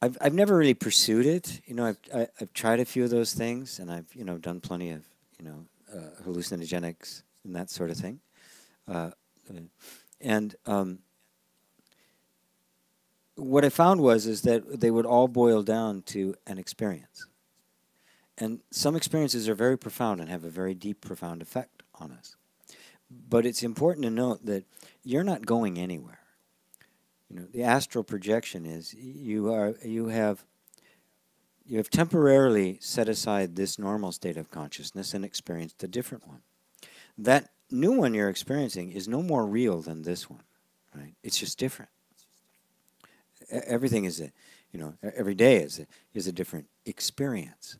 I've never really pursued it. You know, I've tried a few of those things, and I've done plenty of hallucinogenics and that sort of thing. What I found is that they would all boil down to an experience. And some experiences are very profound and have a very deep, profound effect on us. But it's important to note that you're not going anywhere. The astral projection is you have temporarily set aside this normal state of consciousness and experienced a different one. That new one you're experiencing is no more real than this one, right? It's just different. Everything is every day is a different experience.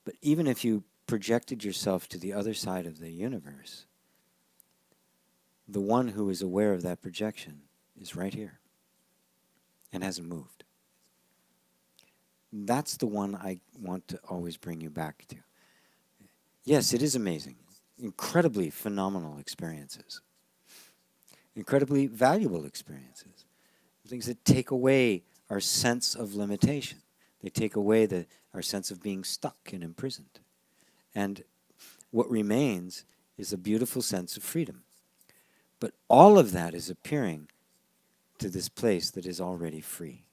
But even if you projected yourself to the other side of the universe, the one who is aware of that projection is right here and hasn't moved. That's the one I want to always bring you back to. Yes, it is amazing. Incredibly phenomenal experiences. Incredibly valuable experiences. Things that take away our sense of limitation. They take away our sense of being stuck and imprisoned. And what remains is a beautiful sense of freedom. But all of that is appearing to this place that is already free.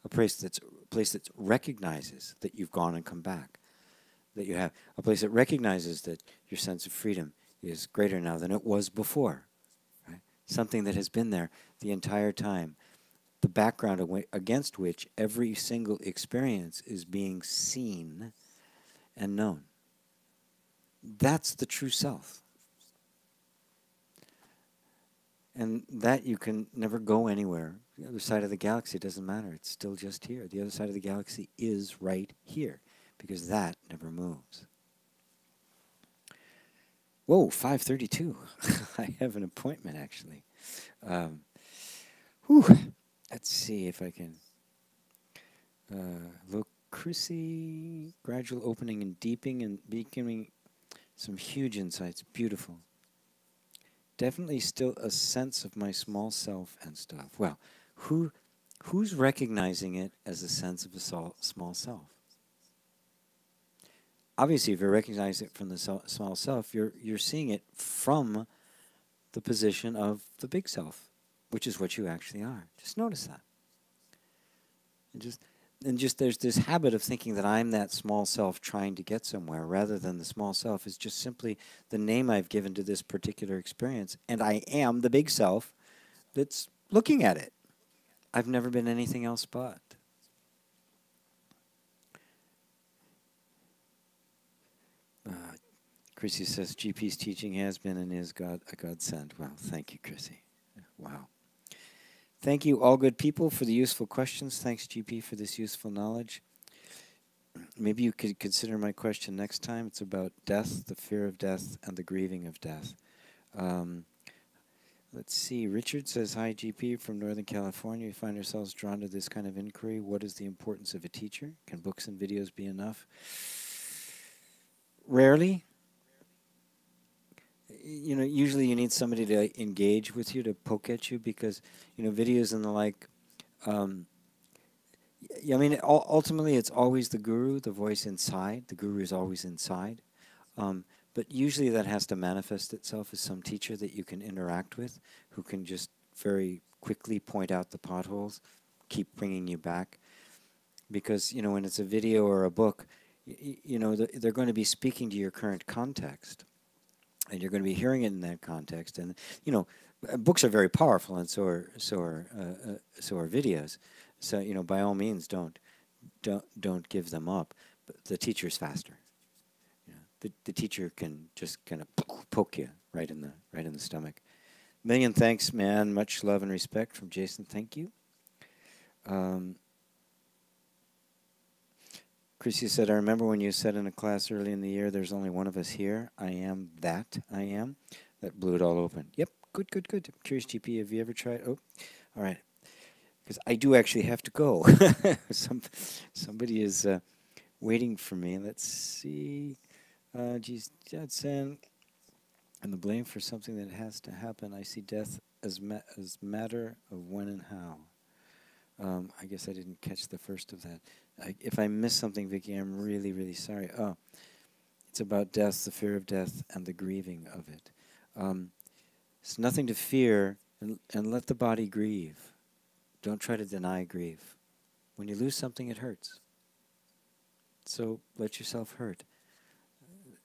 A place that recognizes that you've gone and come back. That you have a place that recognizes that your sense of freedom is greater now than it was before. Right? Something that has been there the entire time. The background against which every single experience is being seen and known. That's the true self. And that you can never go anywhere. The other side of the galaxy, it doesn't matter. It's still just here. The other side of the galaxy is right here, because that never moves. Whoa, 5:32. I have an appointment, actually. Let's see if I can. Look, Chrissy, gradual opening and deepening and becoming some huge insights. Beautiful. Definitely still a sense of my small self and stuff. Well, who's recognizing it as a sense of a small self? Obviously, if you recognize it from the small self, you're seeing it from the position of the big self, which is what you actually are. Just notice that. And just there's this habit of thinking that I'm that small self trying to get somewhere, rather than the small self is just simply the name I've given to this particular experience, and I am the big self that's looking at it. I've never been anything else but. Chrissy says, GP's teaching has been and is a godsend. Well, thank you, Chrissy. Wow. Thank you, all good people, for the useful questions. Thanks, GP, for this useful knowledge. Maybe you could consider my question next time. It's about death, the fear of death, and the grieving of death. Let's see. Richard says, hi, GP, from Northern California. We find ourselves drawn to this kind of inquiry. What is the importance of a teacher? Can books and videos be enough? Rarely. Usually you need somebody to engage with you, to poke at you, because, videos and the like, ultimately it's always the guru, the voice inside. The guru is always inside. But usually that has to manifest itself as some teacher that you can interact with, who can just very quickly point out the potholes, keep bringing you back. Because, when it's a video or a book, they're going to be speaking to your current context. And you're going to be hearing it in that context. And, books are very powerful, and so are videos. So, by all means, don't give them up. But the teacher's faster. The teacher can just kind of poke you right in the stomach. Million thanks, man. Much love and respect from Jason. Thank you. Chrissy said, I remember when you said in a class early in the year, there's only one of us here. I am that I am. That blew it all open. Yep, good. I'm curious, GP, have you ever tried? Oh, all right. Because I do actually have to go. Somebody is waiting for me. Let's see. Geez, Judson. And the blame for something that has to happen. I see death as matter of when and how. I guess I didn't catch the first of that. If I missed something, Vicki, I'm really, really sorry. Oh, it's about death, the fear of death, and the grieving of it. It's nothing to fear, and let the body grieve. Don't try to deny grief. When you lose something, it hurts. So let yourself hurt.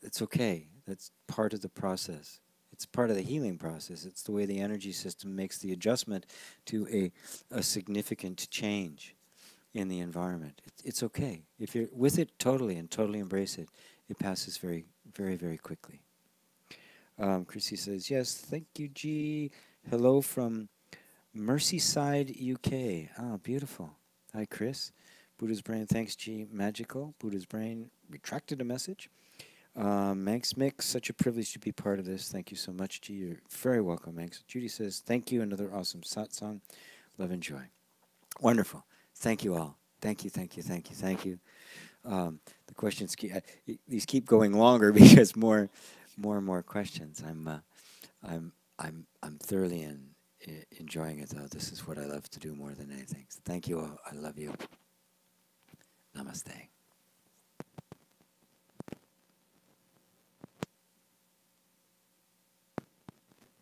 It's okay. That's part of the process. It's part of the healing process. It's the way the energy system makes the adjustment to a significant change in the environment. It's okay. If you're with it totally and totally embrace it, it passes very, very, very quickly. Chrissy says, yes, thank you, G. Hello from Merseyside, UK. Ah, beautiful. Hi, Chris. Buddha's Brain, thanks, G. Magical. Buddha's Brain retracted a message. Manx Mix, such a privilege to be part of this. Thank you so much, G. You're very welcome, Manx. Judy says, thank you. Another awesome satsang. Love and joy. Wonderful. Thank you all. Thank you, thank you, thank you, thank you. The questions these keep going longer because more and more questions. I'm thoroughly enjoying it though. This is what I love to do more than anything. So thank you all. I love you. Namaste.